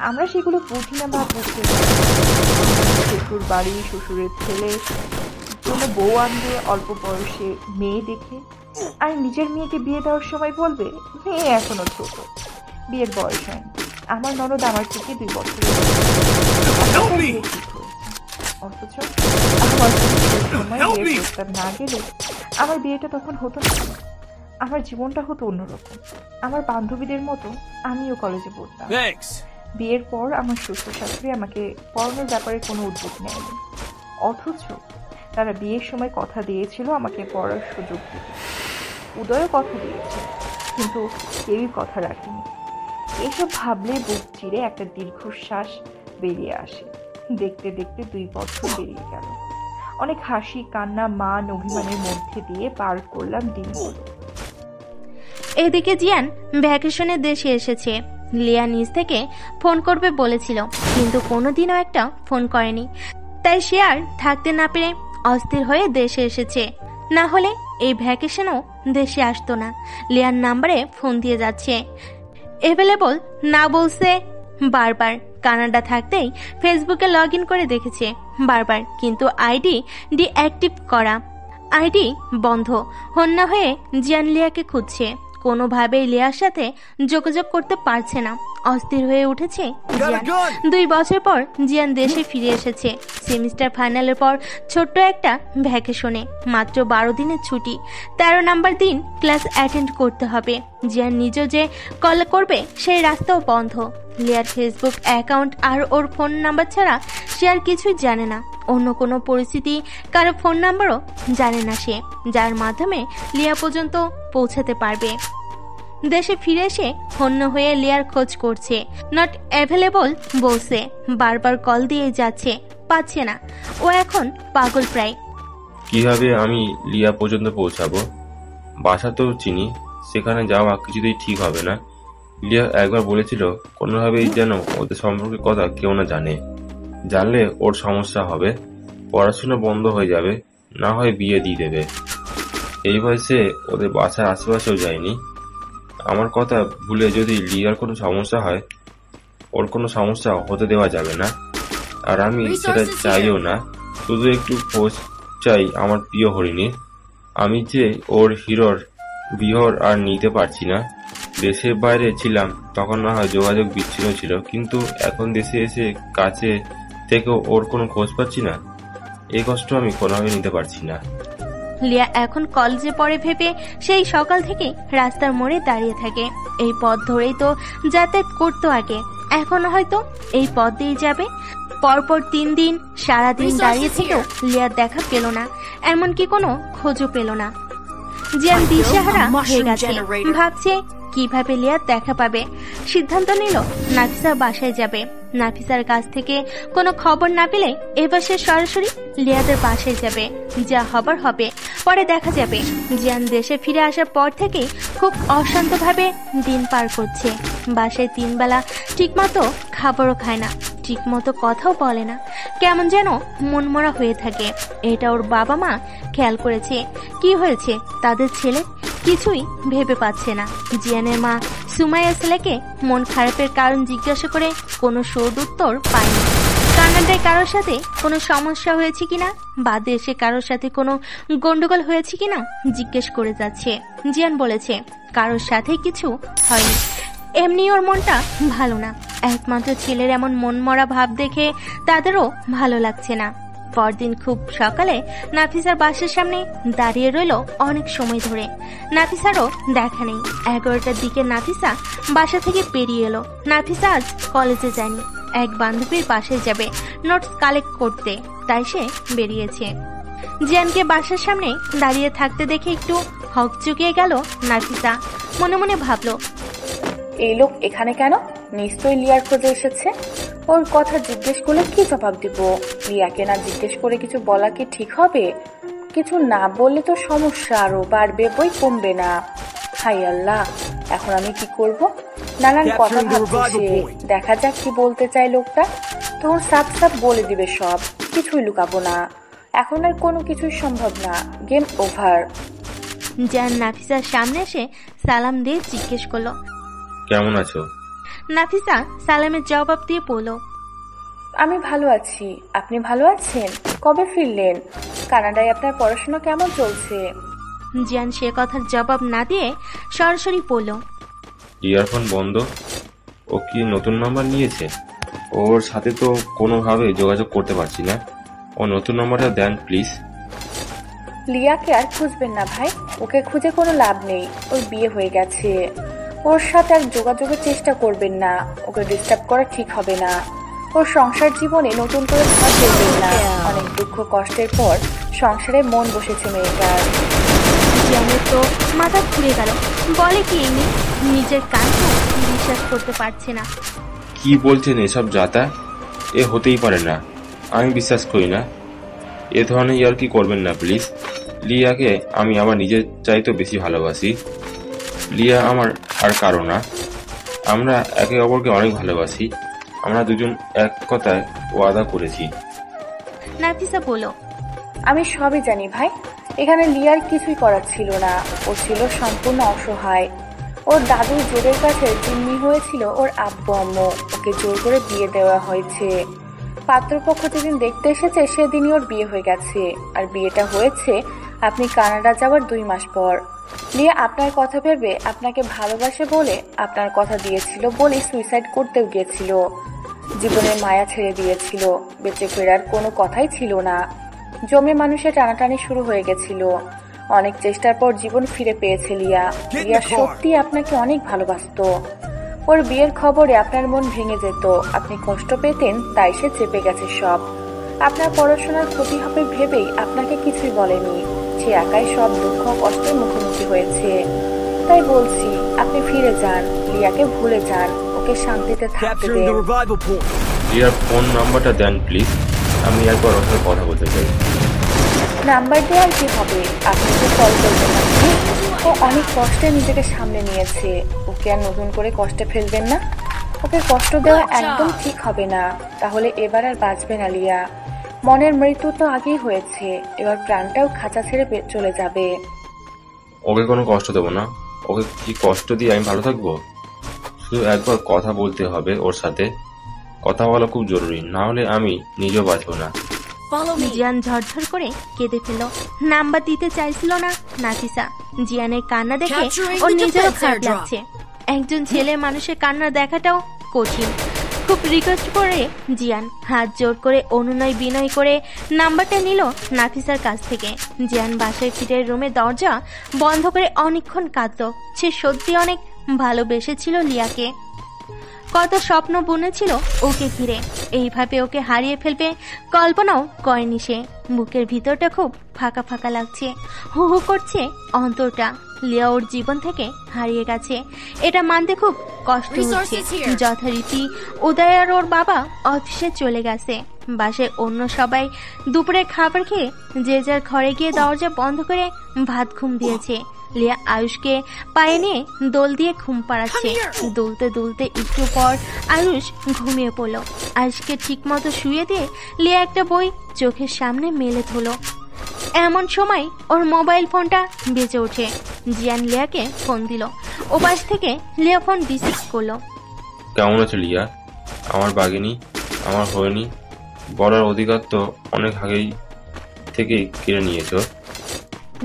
আমরা সেগুলো বুঝি না বা বুঝতে পারি। শ্বশুর বাড়ি, শ্বশুরের ছেলে কোনো বউ আনবে অল্প বয়সে মেয়ে দেখে, আর নিজের মেয়েকে বিয়ে দেওয়ার সময় বলবে মেয়ে এখনো ছোট, বিয়ের বয়স হয়নি। আমার ননদ আমার থেকে 2 বছর অথচ আমার সময় বিয়ের প্রস্তাব না গেলে আমার বিয়েটা তখন হতো না। আমার জীবনটা হতো অন্যরকম। আমার বান্ধবীদের মতো আমিও কলেজে পড়তাম। বিয়ের পর আমার শ্বশুর শাশুড়ি আমাকে পড়ানোর ব্যাপারে কোনো উদ্যোগ নেয়নি, অথচ তারা বিয়ের সময় কথা দিয়েছিল আমাকে পড়ার সুযোগ দিতে। উদয়ও কথা দিয়েছে, কিন্তু কেউই কথা রাখেনি। এসব ভাবলে বুক চিরে একটা দীর্ঘশ্বাস বেরিয়ে আসে। দেখতে দেখতে 2 বছর বেরিয়ে গেল। অনেক হাসি, কান্না, মান, অভিমানের মধ্যে দিয়ে পার করলাম দিনগুলো। এদিকে জিয়ান ভ্যাকেশনে দেশে এসেছে। লিয়া নিজ থেকে ফোন করবে বলেছিল, কিন্তু কোনোদিনও একটা ফোন করেনি। তাই সে আর থাকতে না পেরে অস্থির হয়ে দেশে এসেছে। না হলে এই ভ্যাকেশনেও দেশে আসতো না। লিয়ার নাম্বারে ফোন দিয়ে যাচ্ছে, অ্যাভেলেবল না বলছে বারবার। কানাডা থাকতেই ফেসবুকে লগ ইন করে দেখেছে বারবার, কিন্তু আইডি ডিঅ্যাক্টিভ করা, আইডি বন্ধ। হন্যা হয়ে জিয়ান লিয়াকে খুঁজছে, কোনোভাবেই লিয়ার সাথে যোগাযোগ করতে পারছে না। অস্থির হয়ে উঠেছে জিয়ান। 2 বছর পর জিয়ান দেশে ফিরে এসেছে। সেমিস্টার ফাইনালের পর ছোট্ট একটা ভ্যাকেশনে, মাত্র 12 দিনের ছুটি। 13 নম্বর দিন ক্লাস অ্যাটেন্ড করতে হবে। জিয়ান নিজেও যে কল করবে সেই রাস্তাও বন্ধ। লিয়ার ফেসবুক অ্যাকাউন্ট আর ওর ফোন নাম্বার ছাড়া সে আর কিছুই জানে না। অন্য কোনো পরিস্থিতি, কারো ফোন নাম্বারও জানে না সে, যার মাধ্যমে লিয়া পর্যন্ত পৌঁছাতে পারবে। দেশে ফিরে এসে হন্য হয়ে লিয়ার খোঁজ করছে। নট অ্যাভেলেবল বলছে, বারবার কল দিয়ে যাচ্ছে, পাচ্ছে না। ও এখন পাগল প্রায়। কিভাবে আমি লিয়া পর্যন্ত পৌঁছাবো? বাসা তো চিনি, সেখানে যাওয়া কিছুতেই ঠিক হবে না। লিয়া একবার বলেছিল কোনোভাবেই যেন ওদের সম্পর্কের কথা কেউ না জানে, জানলে ওর সমস্যা হবে, পড়াশোনা বন্ধ হয়ে যাবে, না হয় বিয়ে দিয়ে দেবে। এই বয়সে ওদের বাসার আশেপাশেও যায়নি। আমার কথা ভুলে যদি লিয়ার কোনো সমস্যা হয়, ওর কোনো সমস্যা হতে দেওয়া যাবে না। আর আমি সেটা চাইও না। শুধু একটু খোঁজ চাই আমার প্রিয় হরিণীর। আমি যে ওর হিরোর বিহর আর নিতে পারছি না। দেশের বাইরে ছিলাম তখন না হয় যোগাযোগ বিচ্ছিন্ন ছিল, কিন্তু এখন দেশে এসে কাছে থেকেও ওর কোনো খোঁজ পাচ্ছি না। এই কষ্ট আমি কোনোভাবে নিতে পারছি না। লিয়া এখন কলেজে পড়ে ভেবে সেই সকাল থেকে রাস্তার মোড়ে দাঁড়িয়ে থাকে। এই পথ ধরেই তো যাতায়াত করতো আগে, এখন হয়তো এই পথ দিয়ে যাবে। পরপর 3 দিন সারাদিন দাঁড়িয়ে থেকেও লিয়ার দেখা পেল না, এমনকি কোনো খোঁজও পেল না। জিয়ান দিশেহারা হয়ে গেছে, ভাবছে কিভাবে লিয়ার দেখা পাবে। সিদ্ধান্ত নিল নাফিসার বাসায় যাবে। নাফিসার কাছ থেকে কোনো খবর না পেলে এবার সে সরাসরি লিয়াদের বাসায় যাবে। যা হবার হবে, পরে দেখা যাবে। জিয়ান দেশে ফিরে আসার পর থেকেই খুব অশান্তভাবে দিন পার করছে। বাসায় 3 বেলা ঠিকমতো খাবারও খায় না, ঠিকমতো কথাও বলে না, কেমন যেন মনমরা হয়ে থাকে। এটা ওর বাবা মা খেয়াল করেছে। কি হয়েছে তাদের ছেলে, কিছুই ভেবে পাচ্ছে না। জিয়ানের মা সুমাইয়া ছেলেকে মন খারাপের কারণ জিজ্ঞাসা করে কোনো সদুত্তর পায়নি। কানাডায় কারোর সাথে কোনো সমস্যা হয়েছে কিনা বা দেশে কারোর সাথে কোনো গন্ডগোল হয়েছে কিনা জিজ্ঞেস করে যাচ্ছে। জিয়ান বলেছে কারোর সাথে কিছু হয়নি, এমনি ওর মনটা ভালো না। একমাত্র ছেলের এমন মনমরা ভাব দেখে তাদেরও ভালো লাগছে না। পরদিন খুব সকালে নাফিসার বাসার সামনে দাঁড়িয়ে রইল অনেক সময় ধরে। নাফিসারও দেখা নেই। 11টার দিকে নাফিসা বাসা থেকে বেরিয়ে এলো। নাফিসা আজ কলেজে যায়নি, এক বান্ধবীর বাসায় যাবে নোটস কালেক্ট করতে, তাই সে বেরিয়েছে। জিয়ানকে বাসার সামনে দাঁড়িয়ে থাকতে দেখে একটু হকচকিয়ে গেল নাফিসা। মনে মনে ভাবলো, এই লোক এখানে কেন? নিশ্চয়ই লিয়ার খোঁজে এসেছে। ওর কথা জিজ্ঞেস করলে কি জবাব দিব? লিয়াকে না জিজ্ঞেস করে কিছু বলা কি ঠিক হবে? কিছু না বললে তো সমস্যা আরো বাড়বে, বই কমবে না। হাই আল্লাহ, এখন আমি কি করব? নানান কথা ভাবছে। দেখা যাক কি বলতে চায় লোকটা। তখন সাপ সাপ বলে দিবে সব, কিছুই লুকাবো না। এখন আর কোনো কিছুই সম্ভব না, গেম ওভার। জিয়ান নাফিসার সামনে এসে সালাম দিয়ে জিজ্ঞেস করলো, কেমন আছো? নাফিসা সালামের জবাব দিয়ে বলল, আমি ভালো আছি। আপনি ভালো আছেন? কবে ফিরলেন? কানাডায় আপনার পড়াশোনা কেমন চলছে? জিয়ান সে কথার জবাব না দিয়ে সরাসরি বলল, ইয়ারফোন বন্ধ। ও কি নতুন নাম্বার নিয়েছে? ওর সাথে তো কোনোভাবে যোগাযোগ করতে পারছি না। ও নতুন নাম্বারটা দেন প্লিজ। লিয়াকে আর খুঁজবেন না ভাই, ওকে খুঁজে কোনো লাভ নেই। ওর বিয়ে হয়ে গেছে। ওর সাথে আর যোগাযোগের চেষ্টা করবেন না, ওকে ডিস্টার্ব করা ঠিক হবে না। ওর সংসার জীবনে নতুন করে ধার দেবেন না। অনেক দুঃখ কষ্টের পর সংসারে মন বসেছে মেয়েটার। জিয়ানের তো মাথা ঘুরে গেল। বলে কি এমনি, নিজের কানকে বিশ্বাস করতে পারছে না। কি বলছেন এসব যাতা? এ হতেই পারে না, আমি বিশ্বাস করি না। এ ধরনের আর কি করবেন না প্লিজ। লিয়াকে আমি আমার নিজের চাইতেও বেশি ভালোবাসি। লিয়া আমার আর কারো না। আমরা একে অপরকে অনেক ভালোবাসি। আমরা দুজন এক কথায় ওয়াদা করেছি। নাফিসা বলল, আমি সবই জানি ভাই। এখানে লিয়ার কিছুই করার ছিল না। ও ছিল সম্পূর্ণ অসহায়। ওর দাদুর জোরের কাছে জিম্মি হয়েছিল ওর আব্বু আম্মু। ওকে জোর করে বিয়ে দেওয়া হয়েছে। পাত্রপক্ষ যেদিন দেখতে এসেছে সেদিনই ওর বিয়ে হয়ে গেছে। আর বিয়েটা হয়েছে আপনি কানাডা যাওয়ার 2 মাস পর। লিয়া আপনার কথা ভেবে আপনাকে ভালোবাসে বলে আপনার কথা দিয়েছিল বলে সুইসাইড করতেও গিয়েছিল। জীবনের মায়া ছেড়ে দিয়েছিল। বেঁচে ফেরার কোনো কথাই ছিল না। জমে মানুষের টানাটানি শুরু হয়ে গেছিল। অনেক চেষ্টার পর জীবন ফিরে পেয়েছে লিয়া। লিয়া সত্যি আপনাকে অনেক ভালোবাসতো। ওর বিয়ের খবরে আপনার মন ভেঙে যেত, আপনি কষ্ট পেতেন, তাই সে চেপে গেছে সব। আপনার পড়াশোনার ক্ষতি হবে ভেবেই আপনাকে কিছুই বলেনি। সে একাই সব দুঃখ কষ্টের মুখোমুখি হয়েছে। তাই বলছি আপনি ফিরে যান, লিয়াকে ভুলে যান, ওকে শান্তিতে থাকতে দেন। লিয়ার ফোন নাম্বারটা দেন প্লিজ, আমি একবার ওর সাথে কথা বলতে চাই। নাম্বার দেওয়ার কি হবে? আপনি তো কল করবেন না। ও অনেক কষ্টে নিজেকে সামলে নিয়েছে। ওকে আর নতুন করে কষ্টে ফেলবেন না। ওকে কষ্ট দেওয়া একদম ঠিক হবে না। তাহলে এবার আর বাঁচবে না লিয়া। মনের মৃত্যু তো আগেই হয়েছে, এবার প্রাণটাও খাঁচা ছেড়ে চলে যাবে। ওকে কোনো কষ্ট দেবো না। ওকে কি কষ্ট দিয়ে আমি ভালো থাকবো? শুধু একবার কথা বলতে হবে ওর সাথে। কথা বলা খুব জরুরি, না হলে আমি নিজেও বাঁচবো না। জিয়ান ঝরঝর করে কেঁদে ফেলল। নাম্বার দিতে চাইছিল না নাফিসা। জিয়ানের কান্না দেখে ওর নিজেরও খারাপ লাগছে। একজন ছেলে মানুষের কান্না দেখাটাও কঠিন। খুব রিকোয়েস্ট করে জিয়ান হাত জোর করে অনুনয় বিনয় করে নাম্বারটা নিল নাফিসার কাছ থেকে। জিয়ান বাসায় ফিরে রুমে দরজা বন্ধ করে অনেকক্ষণ কাঁদল। সে সত্যি অনেক ভালোবেসেছিল লিয়াকে। কত স্বপ্ন বুনেছিল ওকে ঘিরে। এইভাবে ওকে হারিয়ে ফেলবে কল্পনাও করেনি সে। বুকের ভিতরটা খুব ফাঁকা ফাঁকা লাগছে, হু হু করছে অন্তরটা। লিয়া ওর জীবন থেকে হারিয়ে গেছে, এটা মানতে খুব কষ্ট হচ্ছে। যথারীতি উদয় আর ওর বাবা অফিসে চলে গেছে। বাসায় অন্য সবাই দুপুরে খাবার খেয়ে যে যার ঘরে গিয়ে দরজা বন্ধ করে ভাত ঘুম দিয়েছে। লিয়া আয়ুষকে পায়ে নিয়ে দোল দিয়ে ঘুম পাড়াচ্ছে। দুলতে দুলতে একটু পর আয়ুষ ঘুমিয়ে পড়ল। আয়ুষকে ঠিক মতো শুয়ে দিয়ে লিয়া একটা বই চোখের সামনে মেলে ধরল। এমন সময় ওর মোবাইল ফোনটা বেজে ওঠে। জিয়ান লিয়াকে ফোন দিল। ও পাশ থেকে লিয়া ফোন রিসিভ করলো। কেমন আছো লিয়া? আমার বাগিনী, আমার হয়নি। বলার অধিকার তো অনেক আগেই থেকেই কেড়ে নিয়েছো।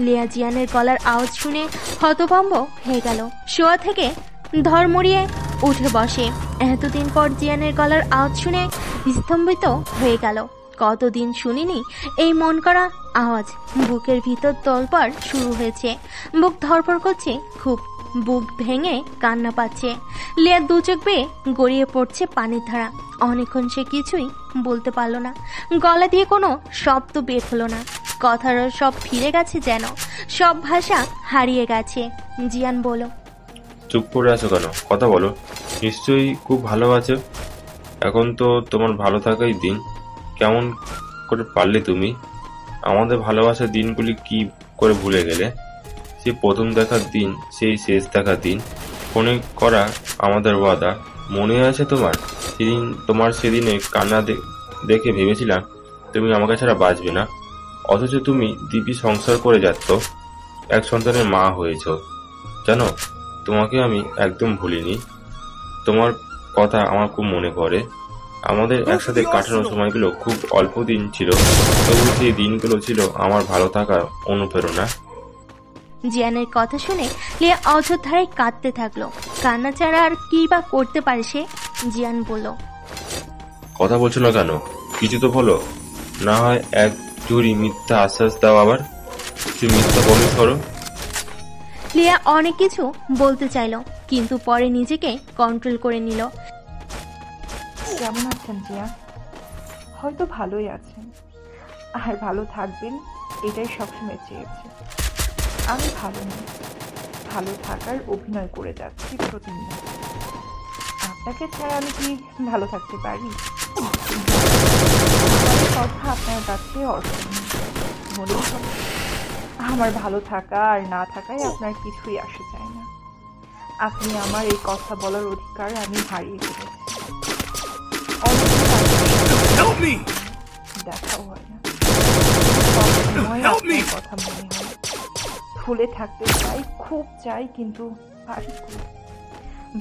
লিয়া জিয়ানের গলার আওয়াজ শুনে হতভম্ব হয়ে গেল। শোয়া থেকে ধর্মড়িয়ে উঠে বসে। এতদিন পর জিয়ানের গলার আওয়াজ শুনে স্তম্ভিত হয়ে গেল। কতদিন শুনিনি এই মন করা আওয়াজ। বুকের ভিতর তোলপাড় শুরু হয়েছে, বুক ধরপড় করছে খুব, বুক ভেঙে কান্না পাচ্ছে। লিয়ার দু চোখ বেয়ে গড়িয়ে পড়ছে পানির ধারা। অনেকক্ষণ সে কিছুই বলতে পারল না, গলা দিয়ে কোনো শব্দ বের হলো না। কথার সব ফিরে গেছে যেন, সব ভাষা হারিয়ে গেছে। জিয়ান বলল, চুপ করে আছো কেন? কথা বলো। নিশ্চয়ই খুব ভালো আছো। এখন তো তোমার ভালো থাকাই দিন। কেমন করে পারলে তুমি? আমাদের ভালোবাসার দিনগুলি কি করে ভুলে গেলে? সেই প্রথম দেখার দিন, সেই শেষ দেখার দিন, ফোনে করা আমাদের ওয়াদা মনে আছে তোমার? সেদিনে কান্না দেখে ভেবেছিলাম তুমি আমাকে ছাড়া বাঁচবে না, অথচ তুমি দিব্যি সংসার করে যাচ্ছ, এক সন্তানের মা হয়েছ। জানো, তোমাকে আমি একদম ভুলিনি। তোমার কথা আমার খুব মনে পড়ে। আমাদের একসাথে কাটানো সময়গুলো খুব অল্প দিন ছিল, তবু সেই দিনগুলো ছিল আমার ভালো থাকার অনুপ্রেরণা। জিয়ানের কথা শুনে লিয়া অযোধ্যায় কাঁদতে থাকলো। কান্না ছাড়া আর কি বা করতে পারে সে? জিয়ান বলল, কথা বলছো না কেন? কিছু তো বলো। না হয় এক ঝুড়ি মিথ্যা আশ্বাস দাও, আবার কিছু মিথ্যা প্রমিস করো। লিয়া অনেক কিছু বলতে চাইলো, কিন্তু পরে নিজেকে কন্ট্রোল করে নিল। কেমন আছেন জিয়া? হয়তো ভালোই আছেন, আর ভালো থাকবেন এটাই সবসময় চেয়েছি। আমি ভালো নই, ভালো থাকার অভিনয় করে যাচ্ছি প্রতিদিন। আপনাকে ছাড়া আমি কি ভালো থাকতে পারি? আমার কথা আপনার কাছে অর্থহীন মনে হয়। আমার ভালো থাকা আর না থাকায় আপনার কিছুই আসে যায় না। আপনি আমার এই কথা বলার অধিকার আমি হারিয়ে ফেলেছি। দেখাও হয় না, সবসময় আপনার কথা মনে হয়। ভুলে থাকতে চাই, খুব চাই, কিন্তু পারি কই?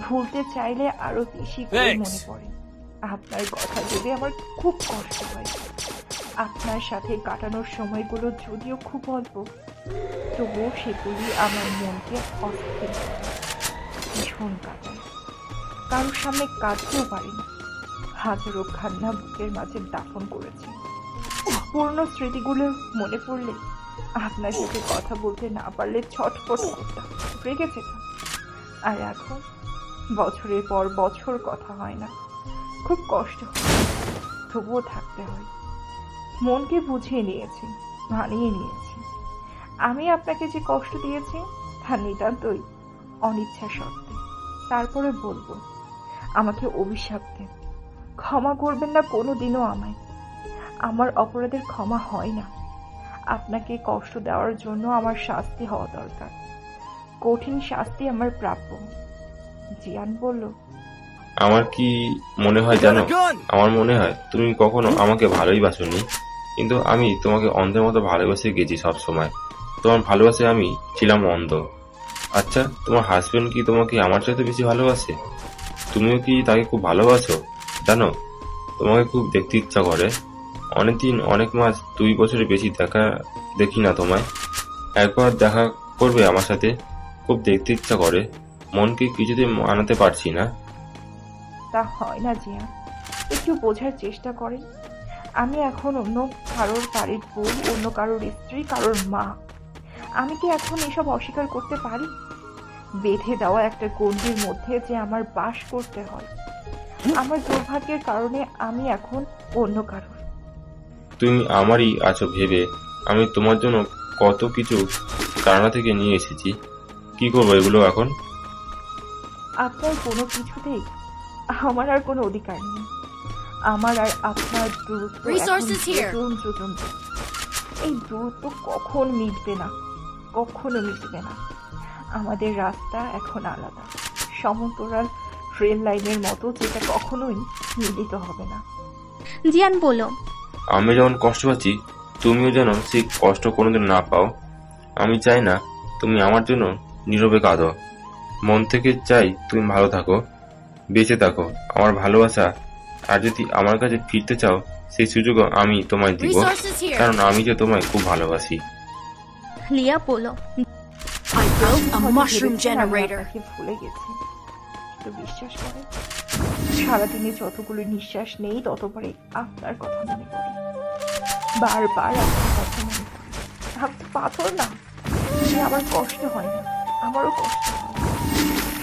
ভুলতে চাইলে আরো বেশি করে মনে পড়ে আপনার কথা ভেবে। আমার খুব কষ্ট হয়। আপনার সাথে কাটানোর সময়গুলো যদিও খুব অল্প, তবুও সেগুলি আমার মনকে অস্থির করে, ভীষণ কাটায়। কারোর সামনে কাঁদতেও পারি না। হাজারো কান্না বুকের মাঝে দাফন করেছি। পুরনো স্মৃতিগুলো মনে পড়লে, আপনার সাথে কথা বলতে না পারলে ছটফট করতাম, রেগে যেতাম। আর এখন বছরের পর বছর কথা হয় না, খুব কষ্ট হয়, তবুও থাকতে হয়। মনকে বুঝিয়ে নিয়েছি, মানিয়ে নিয়েছি। আমি আপনাকে যে কষ্ট দিয়েছি তা নিতান্তই অনিচ্ছা সত্ত্বে। তারপরে বলবো, আমাকে অভিশাপ দেন, ক্ষমা করবেন না কোনোদিনও আমায়। আমার অপরাধের ক্ষমা হয় না। আপনাকে কষ্ট দেওয়ার জন্য আমার শাস্তি হওয়া দরকার, কঠিন শাস্তি আমার প্রাপ্য। জিয়ান বলল, আমার কি মনে হয় জানো? আমার মনে হয় তুমি কখনো আমাকে ভালোই বাসোনি, কিন্তু আমি তোমাকে অন্ধের মতো ভালোবেসে গেছি সব সময়। তোমার ভালোবাসে আমি ছিলাম অন্ধ। আচ্ছা, তোমার হাজবেন্ড কি তোমাকে আমার চাইতে বেশি ভালোবাসে? তুমিও কি তাকে খুব ভালোবাসো? জানো, তোমাকে খুব দেখতে ইচ্ছা করে। অনেকদিন, অনেক মাস, 2 বছরের বেশি দেখি না তোমায়। একবার দেখা করবে আমার সাথে? খুব দেখতে ইচ্ছা করে, মনকে কিছুতেই মানাতে পারছি না। তা হয় না জিয়া, একটু বোঝার চেষ্টা করেন। আমি এখন অন্য কারোর বাড়ির বউ, অন্য কারোর স্ত্রী, কারোর মা। আমি কি এখন এসব অস্বীকার করতে পারি? বেঁধে দেওয়া একটা গণ্ডির মধ্যে যে আমার বাস করতে হয়। আমার দুর্ভাগ্যের কারণে আমি এখন অন্য কারোর। তুমি আমারই আছো ভেবে আমি তোমার জন্য কত কিছু কারণা থেকে নিয়ে এসেছি। কি করবো এগুলো এখন? আপনার কোনো কিছুতেই আমার আর কোনো অধিকার নেই। আমার আর আপনার দূরত্ব এখন এই দূরত্ব কখন মিটবে না, কখনো মিটবে না। আমাদের রাস্তা এখন আলাদা, সমান্তরাল রেল লাইনের মতো, যেটা কখনোই মিলিত হবে না। জিয়ান বলল, আমি যেমন কষ্ট পাচ্ছি তুমিও যেন সেই কষ্ট কোনোদিন না পাও। আমি চাই না তুমি আমার জন্য নীরবে কাঁদো। মন থেকে চাই তুমি ভালো থাকো, বেঁচে থাকো। আমার ভালোবাসা আর যদি আমার কাছে ফিরতে চাও, সেই সুযোগও আমি তোমায় দিব, কারণ আমি যে তোমায় খুব ভালোবাসি। লিয়া বলল, ভুলে গেছি, তো বিশ্বাস করেন সারাদিনে যতগুলো নিঃশ্বাস নেই ততবারই আপনার কথা মনে পড়ে। বারবার আপনার কথা মনে পড়ে। আমি তো পাথর না যে আমার কষ্ট হয় না, আমারও কষ্ট হয়,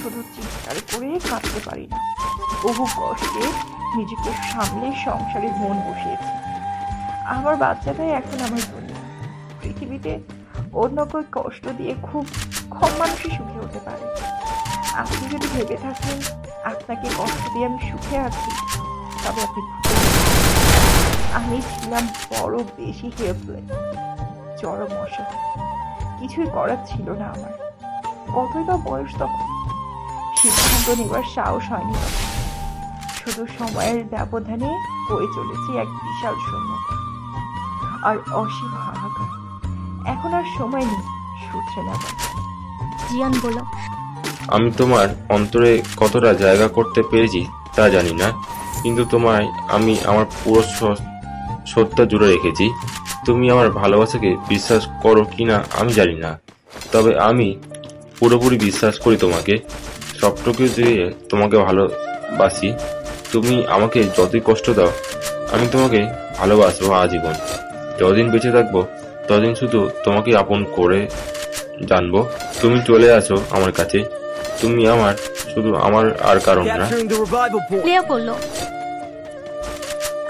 শুধু চিৎকার করে কাঁদতে পারি না। বহু কষ্টে নিজেকে সামলে সংসারে মন বসিয়েছি। আমার বাচ্চাটাই এখন আমার দুনিয়া। পৃথিবীতে অন্য কেউ কষ্ট দিয়ে খুব কম মানুষই সুখে হতে পারে। আপনি যদি ভেবে থাকেন আপনাকে কষ্ট দিয়ে আমি সুখে আছি, তবে আপনি আমি ছিলাম বড় বেশি হেল্পলেস, চরম অসহায়। কিছুই করার ছিল না আমার। কতই বা বয়স তখন, সিদ্ধান্ত নেবার সাহস হয়নি তখন। শুধু সময়ের ব্যবধানে হয়ে চলেছে এক বিশাল শূন্যতা আর অসীম হাহাকার। এখন আর সময় নেই শুধরে নেবার। জিয়ান বলল, আমি তোমার অন্তরে কতটা জায়গা করতে পেরেছি তা জানি না, কিন্তু তোমায় আমি আমার পুরো সত্তা জুড়ে রেখেছি। তুমি আমার ভালোবাসাকে বিশ্বাস করো কিনা আমি জানি না, তবে আমি পুরোপুরি বিশ্বাস করি তোমাকে। সবটুকু দিয়ে তোমাকে ভালোবাসি। তুমি আমাকে যতই কষ্ট দাও, আমি তোমাকে ভালোবাসবো আজীবন। যতদিন বেঁচে থাকবো ততদিন শুধু তোমাকে আপন করে জানবো। তুমি চলে আসো আমার কাছে। তুমি আমার, শুধু আমার আর কারণ না। লিয়া বলল,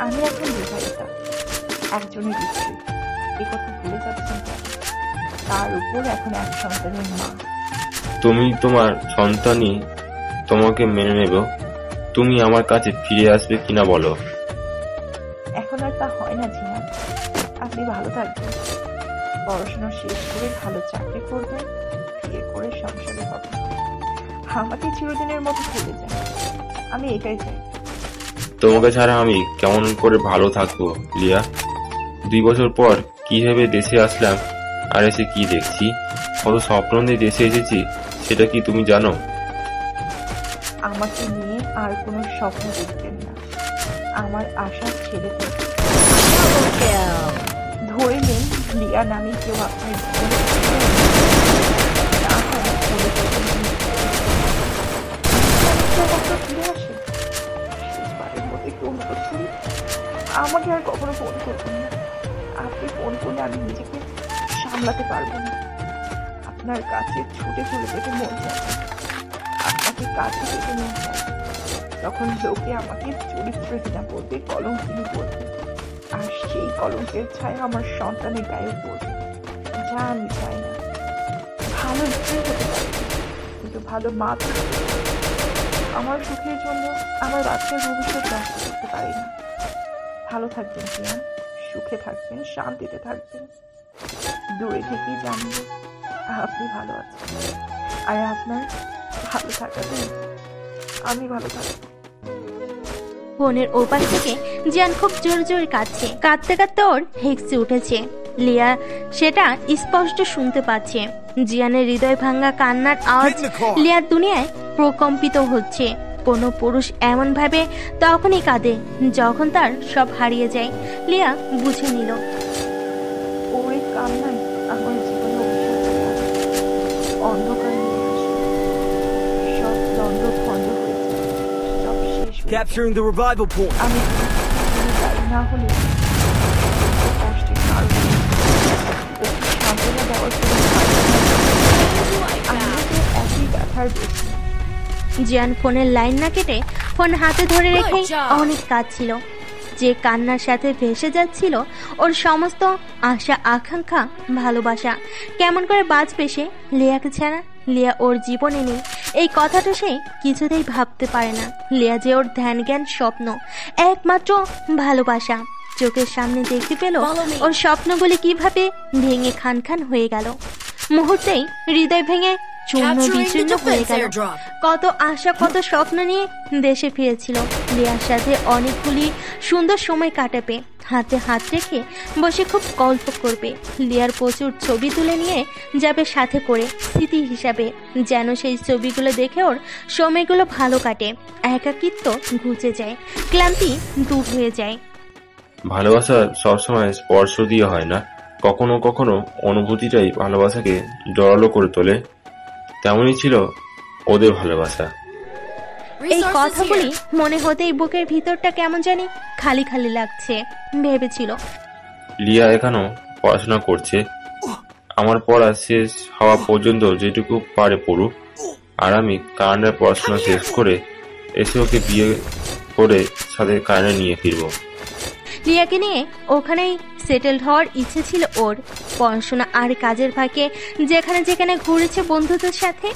আমি এখন বিবাহিতা, একজনের স্ত্রী। এ কথা ভুলে যাচ্ছেন কেন? তার উপর এখন এক সন্তানের মা। তুমি তোমার সন্তানই তোমাকে মেনে নেব। তুমি আমার কাছে ফিরে আসবে কিনা বলো। এখন আর তা হয় না জিয়ান। আপনি ভালো থাকবেন, পড়াশোনা শেষ করে ভালো চাকরি করবেন, বিয়ে করে সংসারে হবেন, আমাকে চিরদিনের মতো ভুলে যান। আমি এটাই চাই। তোমাকে ছাড়া আমি কেমন করে ভালো থাকবো লিয়া? 2 বছর পর কি ভেবে দেশে আসলাম, আর এসে কি দেখছি। কত স্বপ্ন নিয়ে দেশে এসেছি, সেটা কি তুমি জানো? আমাকে নিয়ে আর কোনো স্বপ্ন দেখবেন না। আমার আশা ছেড়ে দেন। ধরে নেন লিয়া নামে কেউ আপনার জীবনে ফিরে আসে। শেষবারের মতো একটু অনুরোধ করি, আমাকে আর কখনো ফোন করবেন না। আপনি ফোন করলে আমি নিজেকে সামলাতে পারবো না। আপনার কাছে ছুটে চলে যেতে মন চায়, আপনাকে কাছে যেতে মন চায়। তখন লোকে আমাকে চরিত্রহীনা বলবে, কলঙ্কিনী বলবে, আর সেই কলঙ্কের ছায়া আমার সন্তানের গায়ে পড়বে, যা আমি চাই না। ভালো স্ত্রী হতে পারি, কিন্তু ভালো মা তো হতে পারি। আমার সুখের জন্য আমার বাচ্চার ভবিষ্যৎ নষ্ট করতে পারি না। ভালো থাকবেন জিয়ান, সুখে থাকবেন, শান্তিতে থাকবেন। দূরে থেকেই জানবো আপনি ভালো আছেন, আর আপনার ভালো থাকাতে আমি ভালো থাকবো। ফোনের ওপাশ থেকে জিয়ান খুব জোরে জোরে কাঁদছে। কাঁদতে কাঁদতে ওর হেঁকছে উঠেছে। লিয়া সেটা স্পষ্ট শুনতে পাচ্ছে। জিয়ানের হৃদয় ভাঙা কান্নার আওয়াজ লিয়ার দুনিয়ায় প্রকম্পিত হচ্ছে। কোনো পুরুষ এমন ভাবে তখনই কাঁদে যখন তার সব হারিয়ে যায়। লিয়া বুঝে নিল। ওই কান্নায় আমার জীবনে অন্ধকার নিয়ে আসে। সব দ্বন্দ্ব ভণ্ড হয়েছে, সব শেষ হয়েছে। আমি দায়ী না হলে কষ্টের কারণ ওকে সান্ত্বনা দেওয়ার কোনো আমি তো একই ব্যথার বেশি। জিয়ান ফোনের লাইন না কেটে ফোন হাতে ধরে রেখে অনেক কাঁদছিল। যে কান্নার সাথে ভেসে যাচ্ছিল ওর সমস্ত আশা, আকাঙ্ক্ষা, ভালোবাসা। কেমন করে বাঁচবে সে লিয়াকে ছাড়া? লিয়া ওর জীবনে নেই, এই কথাটা সে কিছুতেই ভাবতে পারে না। লিয়া যে ওর ধ্যান জ্ঞান, স্বপ্ন, একমাত্র ভালোবাসা। চোখের সামনে দেখতে পেল ওর স্বপ্নগুলি কিভাবে ভেঙে খান খান হয়ে গেল। মুহূর্তেই হৃদয় ভেঙে চূর্ণ বিচূর্ণ হয়ে গেল। কত আশা, কত স্বপ্ন নিয়ে দেশে ফিরেছিল। লিয়ার সাথে অনেকগুলি সুন্দর সময় কাটাবে, হাতে হাত রেখে বসে খুব গল্প করবে। লিয়ার প্রচুর ছবি তুলে নিয়ে যাবে সাথে করে, স্মৃতি হিসাবে, যেন সেই ছবিগুলো দেখে ওর সময়গুলো ভালো কাটে, একাকিত্ব ঘুচে যায়, ক্লান্তি দূর হয়ে যায়। ভালোবাসা সবসময় স্পর্শ দিয়ে হয় না, কখনো কখনো অনুভূতিটাই ভালোবাসাকে জোরালো করে তোলে। তেমনই ছিল ওদের ভালোবাসা। এই কথাগুলি মনে হতেই বুকের ভিতরটা কেমন জানি খালি খালি লাগছে। ভেবেছিল লিয়া এখনো পড়াশোনা করছে। আমার পড়া শেষ হওয়া পর্যন্ত যেটুকু পারে পড়ুক, আর আমি কানাডার পড়াশোনা শেষ করে এসে ওকে বিয়ে করে সাথে কানাডা নিয়ে ফিরবো। লিয়াকে নিয়ে ওখানেই সেটেলড হওয়ার ইচ্ছে ছিল ওর। পড়াশোনা আর কাজের ফাঁকে যেখানে যেখানে ঘুরেছে বন্ধুদের সাথে,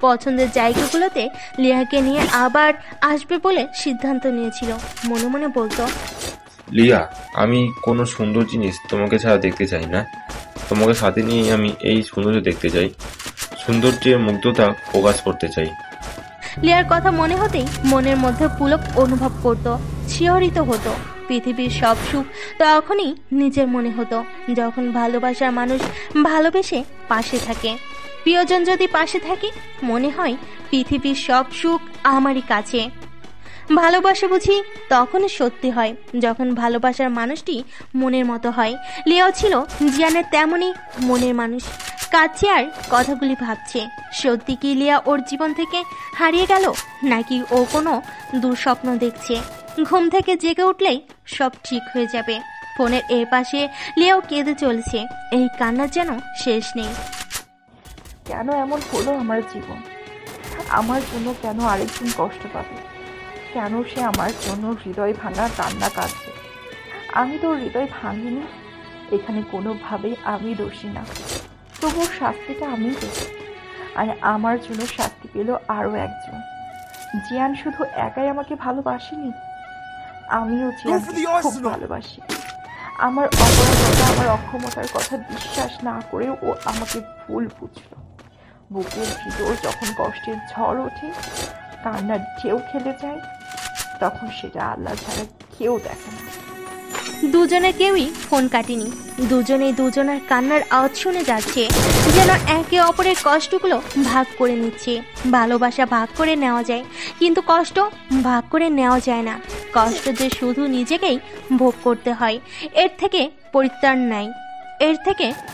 পছন্দের জায়গাগুলোতে লিয়াকে নিয়ে আবার আসবে বলে সিদ্ধান্ত নিয়েছিল। মনে মনে বলতো, লিয়া, আমি কোনো সুন্দর জিনিস তোমাকে ছাড়া দেখতে চাই না। তোমাকে সাথে নিয়ে আমি এই সৌন্দর্য দেখতে চাই, সৌন্দর্যের মুগ্ধতা প্রকাশ করতে চাই। লিয়ার কথা মনে হতেই মনের মধ্যে পুলক অনুভব করত, শিহরিত হতো। পৃথিবীর সব সুখ তখনই নিজের মনে হতো যখন ভালোবাসার মানুষ ভালোবেসে পাশে থাকে। প্রিয়জন যদি পাশে থাকে, মনে হয় পৃথিবীর সব সুখ আমারই কাছে। ভালোবাসা বুঝি তখনই সত্যি হয় যখন ভালোবাসার মানুষটি মনের মতো হয়। লিয়াও ছিল জিয়ানের তেমনই মনের মানুষ। কাছে আর কথাগুলি ভাবছে, সত্যি কি লিয়া ওর জীবন থেকে হারিয়ে গেল, নাকি ও কোনো দুঃস্বপ্ন দেখছে। ঘুম থেকে জেগে উঠলেই সব ঠিক হয়ে যাবে। ফোনের এ পাশে লিয়াও কেঁদে চলেছে, এই কান্নার যেন শেষ নেই। কেন এমন হলো আমার জীবন? আমার জন্য কেন আরেকজন কষ্ট পাবে? কেন সে আমার জন্য হৃদয় ভাঙা কান্না কাঁদছে? আমি তো হৃদয় ভাঙিনি। এখানে কোনোভাবেই আমি দোষী না, তবুও শাস্তিটা আমি দেব। আর আমার জন্য শাস্তি পেল আরও একজন। জিয়ান শুধু একাই আমাকে ভালোবাসেনি, আমিও জিয়ানকে খুব ভালোবাসি। আমার অপরাধতা, আমার অক্ষমতার কথা বিশ্বাস না করে ও আমাকে ভুল বুঝলো। বুকের ভিতর যখন কষ্টের ঝড় ওঠে, কান্নার ঢেউ খেলে যায়, তখন সেটা আল্লাহ ছাড়া কেউ দেখে না। দুজনের কেউই ফোন কাটেনি। দুজনেই দুজনের কান্নার আওয়াজ শুনে যাচ্ছে, যেন একে অপরের কষ্টগুলো ভাগ করে নিচ্ছে। ভালোবাসা ভাগ করে নেওয়া যায়, কিন্তু কষ্ট ভাগ করে নেওয়া যায় না। কষ্ট যে শুধু নিজেকেই ভোগ করতে হয়, এর থেকে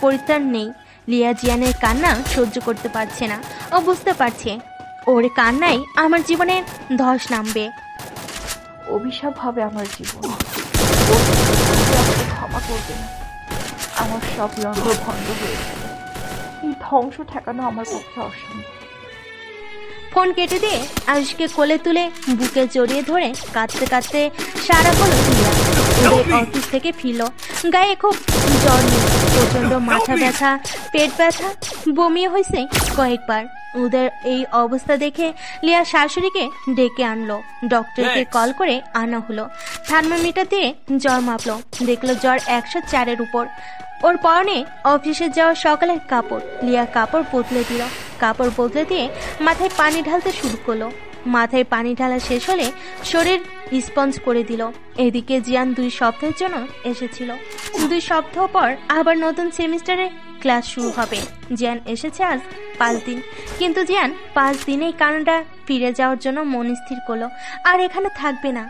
পরিত্রাণ নেই। লিয়া জিয়ানের কান্না সহ্য করতে পারছে না। ও বুঝতে পারছে ওর কান্নাই আমার জীবনে ধস নামবে। অভিশাপ হবে আমার জীবন। ক্ষমা করবে না। আমার সব লন্ড ভন্ড হয়ে যাবে। এই ধ্বংস ঠেকানো আমার পক্ষে অসম্ভব। ফোন কেটে দিয়ে আয়ুষকে কোলে তুলে বুকে জড়িয়ে ধরে কাঁদতে কাঁদতে সারা হলো লিয়া। ওদের অফিস থেকে ফিরল, গায়ে খুব জ্বর নেই, প্রচন্ড মাথা ব্যথা, পেট ব্যথা, বমিও হয়েছে কয়েকবার। ওদের এই অবস্থা দেখে লিয়া শাশুড়িকে ডেকে আনলো। ডক্টরকে কল করে আনা হলো। থার্মোমিটার দিয়ে জ্বর মাপলো, দেখলো জ্বর 104-এর উপর। ওর পরনে অফিসে যাওয়া সকালের কাপড়। লিয়া কাপড় বদলে দিল। কাপড় বদলে দিয়ে মাথায় পানি ঢালতে শুরু করলো। মাথায় পানি ঢালা শেষ হলে শরীর স্পঞ্জ করে দিল। এদিকে জিয়ান 2 সপ্তাহের জন্য এসেছিল। 2 সপ্তাহ পর আবার নতুন সেমিস্টারে ক্লাস শুরু হবে। জিয়ান এসেছে আজ 5 দিন, কিন্তু জিয়ান 5 দিনেই কানাডা ফিরে যাওয়ার জন্য মন স্থির করলো। আর এখানে থাকবে না।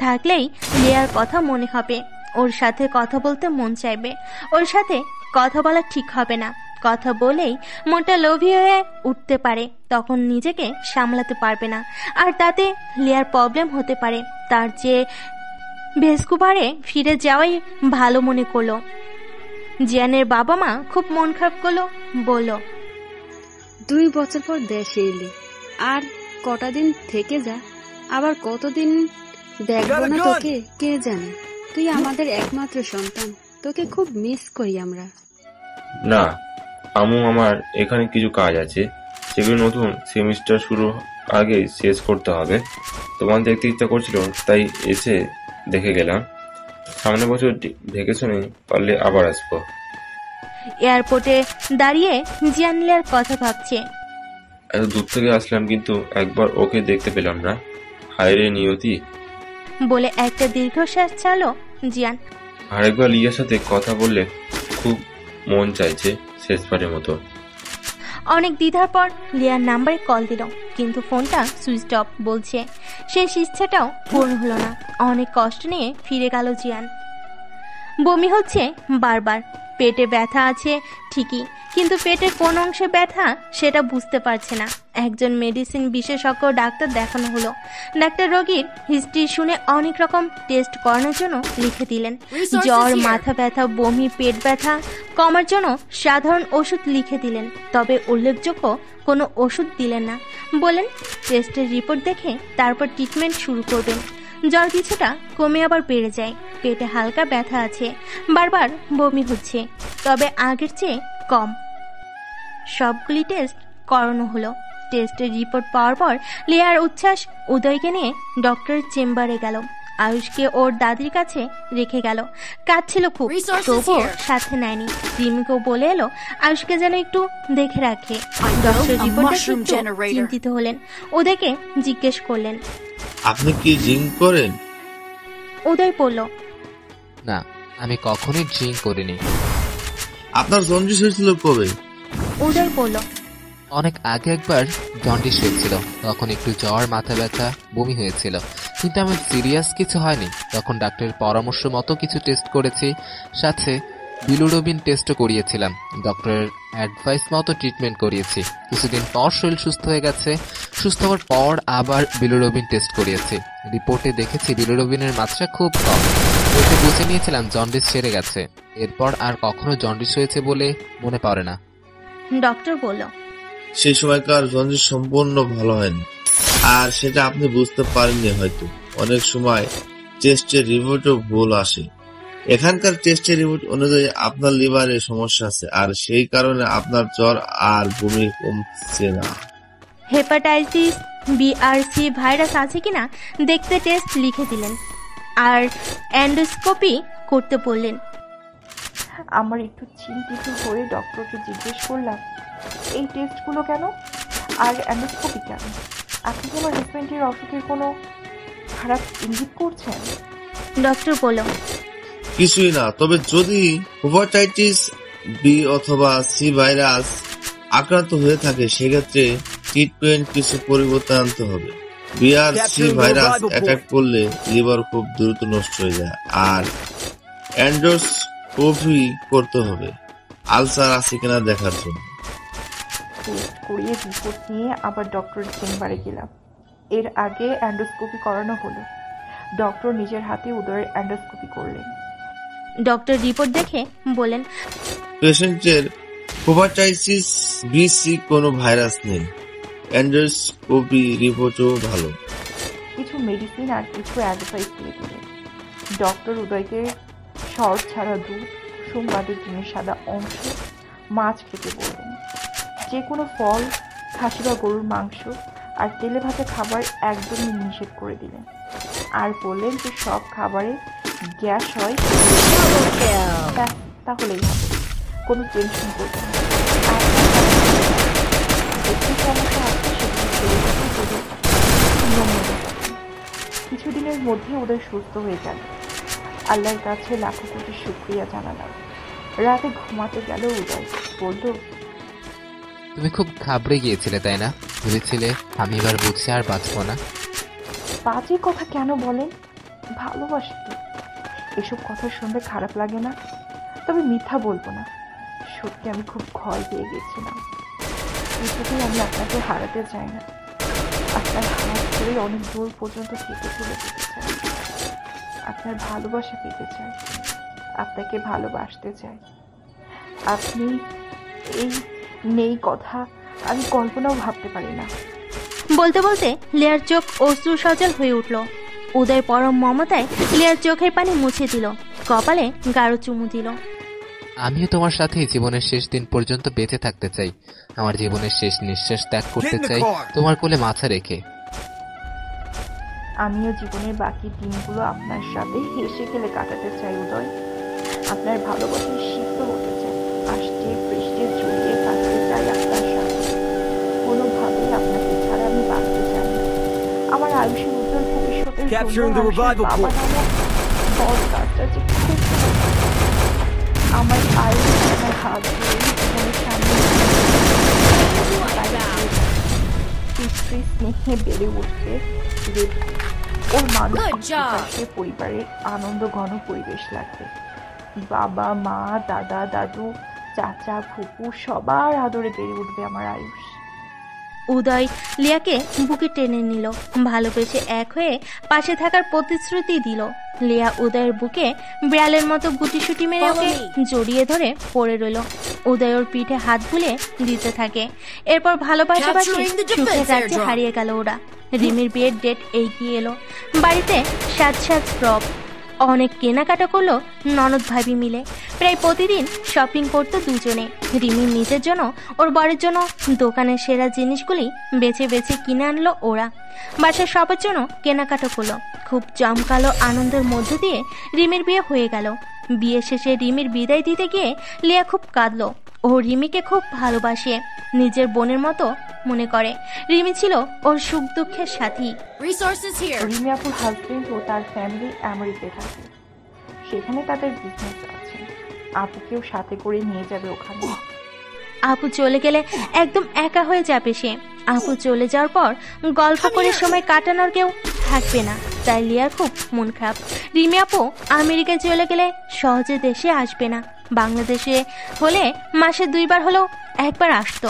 থাকলেই লিয়ার কথা মনে হবে, ওর সাথে কথা বলতে মন চাইবে। ওর সাথে কথা বলা ঠিক হবে না। কথা বলেই মনটা লোভী হয়ে উঠতে পারে, তখন নিজেকে সামলাতে পারবে না। আর তাতে লিয়ার প্রবলেম হতে পারে। তার চেয়ে ভেস্কুভারে ফিরে যাওয়াই ভালো মনে করলো। জিয়ানের বাবা মা খুব মন খারাপ করলো, বলল, 2 বছর পর দেশে এলি, আর কটা দিন থেকে যা, আবার কতদিন দেখবো না তোকে কে জানে। তুই আমাদের একমাত্র সন্তান, তোকে খুব মিস করি আমরা। না আম্মু, আমার এখানে কিছু কাজ আছে, সেগুলো নতুন সেমিস্টার শুরু আগে শেষ করতে হবে। তোমার দেখতে ইচ্ছা করছিল, তাই এসে দেখে গেলাম। সামনের বছর ভ্যাকেশনে পারলে আবার আসবো। এয়ারপোর্টে দাঁড়িয়ে জিয়ান লিয়ার কথা ভাবছে। এত দূর থেকে আসলাম, কিন্তু একবার ওকে দেখতে পেলাম না। হায় রে নিয়তি বলে একটা দীর্ঘশ্বাস ছাড়লো জিয়ান। আরেকবার লিয়ার সাথে কথা বললে খুব মন চাইছে, শেষবারের মতো। অনেক দ্বিধার পর লিয়ার নাম্বারে কল দিল, কিন্তু ফোনটা সুইচ অফ বলছে। সেই ইচ্ছাটাও পূর্ণ হলো না। অনেক কষ্ট নিয়ে ফিরে গেল জিয়ান। বমি হচ্ছে বারবার, পেটে ব্যথা আছে ঠিকই, কিন্তু পেটের কোন অংশে ব্যথা সেটা বুঝতে পারছে না। একজন মেডিসিন বিশেষজ্ঞ ডাক্তার দেখানো হলো। ডাক্তার রোগীর হিস্ট্রি শুনে অনেক রকম টেস্ট করানোর জন্য লিখে দিলেন। জ্বর, মাথা ব্যথা, বমি, পেট ব্যথা কমার জন্য সাধারণ ওষুধ লিখে দিলেন, তবে উল্লেখযোগ্য কোনো ওষুধ দিলেন না। বলেন টেস্টের রিপোর্ট দেখে তারপর ট্রিটমেন্ট শুরু করবেন। জ্বর কিছুটা কমে আবার বেড়ে যায়, পেটে হালকা ব্যথা আছে, বারবার বমি হচ্ছে, তবে আগের চেয়ে কম। সবগুলি টেস্ট করানো হলো। টেস্টের রিপোর্ট পাওয়ার পর লিয়ার উচ্ছ্বাস উদয়কে নিয়ে ডক্টরের চেম্বারে গেল। আয়ুষকে ওর দাদির কাছে রেখে গেল। কাঁদছিল খুব, তবুও সাথে নেয়নি। রিমিকেও বলে এলো আয়ুষকে যেন একটু দেখে রাখে। ডক্টর রিপোর্ট চিন্তিত হলেন, ওদেরকে জিজ্ঞেস করলেন, আপনি কি ড্রিঙ্ক করেন? উদয় বলল, না, আমি কখনোই ড্রিঙ্ক করিনি। আপনার জন্ডিস হয়েছিল কবে? উদয় বলল, অনেক আগে একবার জন্ডিস হয়েছিল, তখন একটু জ্বর, মাথা ব্যথা, বমি হয়েছিল, কিন্তু আমার সিরিয়াস কিছু হয়নি। তখন ডাক্তারের পরামর্শ মতো কিছু টেস্ট করেছি, সাথে বিলুরবিন টেস্টও করিয়েছিলাম। ডক্টরের অ্যাডভাইস মতো ট্রিটমেন্ট করিয়েছি। কিছুদিন পর শরীর সুস্থ হয়ে গেছে। সুস্থ হওয়ার পর আবার বিলুরবিন টেস্ট করিয়েছি। রিপোর্টে দেখেছি বিলুরবিনের মাত্রা খুব কম। এতে বুঝে নিয়েছিলাম জন্ডিস সেরে গেছে। এরপর আর কখনো জন্ডিস হয়েছে বলে মনে পড়ে না। ডক্টর বলল, সেই সময়কার জন্ডিস সম্পূর্ণ ভালো হয়নি, আর সেটা আপনি বুঝতে পারেননি হয়তো। অনেক সময় টেস্টের রিপোর্টও ভুল আসে। এখানকার টেস্টের রিপোর্ট অনুযায়ী আপনার লিভারে সমস্যা আছে, আর সেই কারণে আপনার জ্বর আর বমি কমছে না। হেপাটাইটিস বি আর সি ভাইরাস আছে কিনা দেখতে টেস্ট লিখে দিলেন, আর এন্ডোস্কোপি করতে বললেন। আমার একটু চিন্তিত হয়ে ডক্টরকে জিজ্ঞেস করলাম, এই টেস্টগুলো কেন আর এন্ডোস্কোপি কেন? আপনি কি আমার হাজব্যান্ডের অসুখের কোনো খারাপ ইঙ্গিত করছেন? ডক্টর বলল, কিছুই না, তবে যদি হেপাটাইটিস বি অথবা সি ভাইরাস আক্রান্ত হয়ে থাকে সেক্ষেত্রে ট্রিটমেন্ট কিছু পরিবর্তন আনতে হবে। বি আর সি ভাইরাস অ্যাটাক করলে লিভার খুব দ্রুত নষ্ট হয়ে যায়, আর এন্ডোস্কোপি করতে হবে আলসার আছে কিনা দেখার জন্য। টেস্ট করিয়ে রিপোর্ট নিয়ে আবার ডক্টরের চেম্বারে গেলাম। এর আগে এন্ডোস্কোপি করানো হলো। ডক্টর নিজের হাতে উদয়ের এন্ডোস্কোপি করলেন। ডক্টর রিপোর্ট দেখে বলেন, পেশেন্টের হেপাটাইটিস বি সি কোনো ভাইরাস নেই। এন্ডোস্কোপি রিপোর্টও ভালো। কিছু মেডিসিন আর কিছু অ্যাডভাইস দিয়ে দিলেন। ডক্টর উদয়কে শর্ট ছাড়া দুধ, সোমবারের দিনের সাদা অংশ, মাছ খেতে বললেন। যে কোনো ফল, খাসি বা গরুর মাংস আর তেলে ভাজা খাবার একদমই নিষেধ করে দিলেন। আর বললেন যে সব খাবারে গ্যাস হয়, তাহলেই হবে, কোনো টেনশন করবেন না। একটু সমস্যা আছে, কিছুদিনের মধ্যে ওদের সুস্থ হয়ে গেল। আল্লাহর কাছে লাখো কোটি শুকরিয়া জানালাম। রাতে ঘুমাতে গেল উদয় বলল, তুমি খুব ঘাবড়ে গিয়েছিলে তাই না? ভেবেছিলে আমি এবার বুঝছি আর বাঁচবো না। বাজে কথা কেন বলেন? ভালোবাসি তো। এসব কথা শুনতে খারাপ লাগে না, তবে মিথ্যা বলবো না, সত্যি আমি খুব ভয় পেয়ে গেছিলাম। কিছুতেই আমি আপনাকে হারাতে চাই না। আপনার হাত ধরে অনেক দূর পর্যন্ত হেঁটে চলে যেতে চাই। আপনার ভালোবাসা পেতে চাই, আপনাকে ভালোবাসতে চাই। আপনি এই নেই কথা আমি কল্পনাও ভাবতে পারি না। বলতে বলতে লিয়ার চোখ অশ্রু সজল হয়ে উঠল। উদয় পরম মমতায় লিয়ার চোখের পানি মুছে দিল, কপালে গাঢ় চুমু দিল। আমিও তোমার সাথে জীবনের শেষ দিন পর্যন্ত বেঁচে থাকতে চাই। আমার জীবনের শেষ নিঃশ্বাস ত্যাগ করতে চাই তোমার কোলে মাথা রেখে। আমিও জীবনের বাকি দিনগুলো আপনার সাথে হেসে খেলে কাটাতে চাই উদয়। আপনার ভালোবাসায় সিদ্ধ হতে চাই, আষ্টে পৃষ্ঠে জড়িয়ে থাকতে চাই আপনার সাথে। কোনোভাবেই আপনাকে ছাড়া আমি বাঁচতে চাই না। আমার আয়ুষের উজ্জ্বল ভবিষ্যতের দরকারটা যে খুব আমার আয়ুষ আমার হাত ধরে জীবনের সামনে পিতৃ স্নেহে বেড়ে উঠবে। ওর মানুষ পরিবারের আনন্দ ঘন পরিবেশ লাগবে। বাবা মা দাদা দাদু চাচা ফুপু সবার আদরে বেড়ে উঠবে আমার আয়ুষ। উদয় লিয়াকে বুকে টেনে নিল, ভালোবেসে এক হয়ে পাশে থাকার প্রতিশ্রুতি দিল। লিয়া উদয়ের বুকে বিড়ালের মতো গুটিসুটি মেরে ওকে জড়িয়ে ধরে পড়ে রইল। উদয় ওর পিঠে হাত বুলিয়ে দিতে থাকে। এরপর ভালোবাসাবাসি সুখের রাজ্যে হারিয়ে গেল ওরা। রিমির বিয়ের ডেট এগিয়ে এলো। বাড়িতে সাজ সাজ রব, অনেক কেনাকাটা করলো ননদ ভাবি মিলে। প্রায় প্রতিদিন শপিং করতো দুজনে। রিমি নিজের জন্য ওর বরের জন্য দোকানের সেরা জিনিসগুলি বেছে বেছে কিনে আনলো ওরা। বাসার সবার জন্য কেনাকাটা করলো। খুব জমকালো আনন্দের মধ্য দিয়ে রিমির বিয়ে হয়ে গেল। বিয়ে শেষে রিমির বিদায় দিতে গিয়ে লিয়া খুব কাঁদলো। ও রিমিকে খুব ভালোবাসে, নিজের বোনের মতো মনে করে। রিমি ছিল ওর সুখ দুঃখের সাথী। রিমি আপুর হাজবেন্ড ও তার ফ্যামিলি আমেরিকায় থাকে, সেখানে তাদের বিজনেস আছে। আপুকেও সাথে করে নিয়ে যাবে ওখানে। আপু চলে গেলে একদম একা হয়ে যাবে সে। আপু চলে যাওয়ার পর গল্প করে সময় কাটানোর কেউ থাকবে না, তাই লিয়ার খুব মন খারাপ। রিমি আপু আমেরিকায় চলে গেলে সহজে দেশে আসবে না। বাংলাদেশে হলে মাসে 2 বার হলেও একবার আসতো।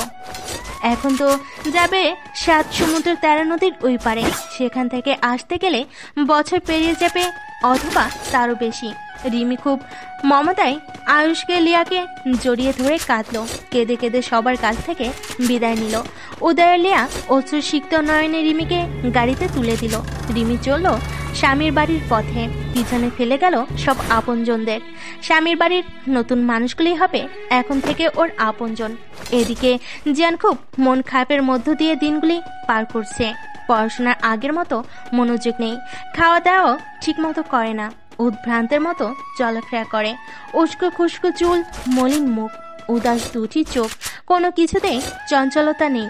এখন তো যাবে 7 সমুদ্র 13 নদীর ওই পারে। সেখান থেকে আসতে গেলে বছর পেরিয়ে যাবে অথবা তারও বেশি। রিমি খুব মমতায় আয়ুষকে লিয়াকে জড়িয়ে ধরে কাঁদলো। কেঁদে কেঁদে সবার কাছ থেকে বিদায় নিল। উদয়ের লিয়া অশ্রুসিক্ত নয়নে রিমিকে গাড়িতে তুলে দিল। রিমি চলল স্বামীর বাড়ির পথে, পিছনে ফেলে গেল সব আপনজনদের। স্বামীর বাড়ির নতুন মানুষগুলি হবে এখন থেকে ওর আপনজন। এদিকে জিয়ান খুব মন খারাপের মধ্য দিয়ে দিনগুলি পার করছে। পড়াশোনার আগের মতো মনোযোগ নেই, খাওয়া দাওয়াও ঠিক মতো করে না, উদ্ভ্রান্তের মতো চলাফেরা করে। উস্কো খুস্কো চুল, মলিন মুখ, উদাস দুটি চোখ, কোনো কিছুতেই চঞ্চলতা নেই।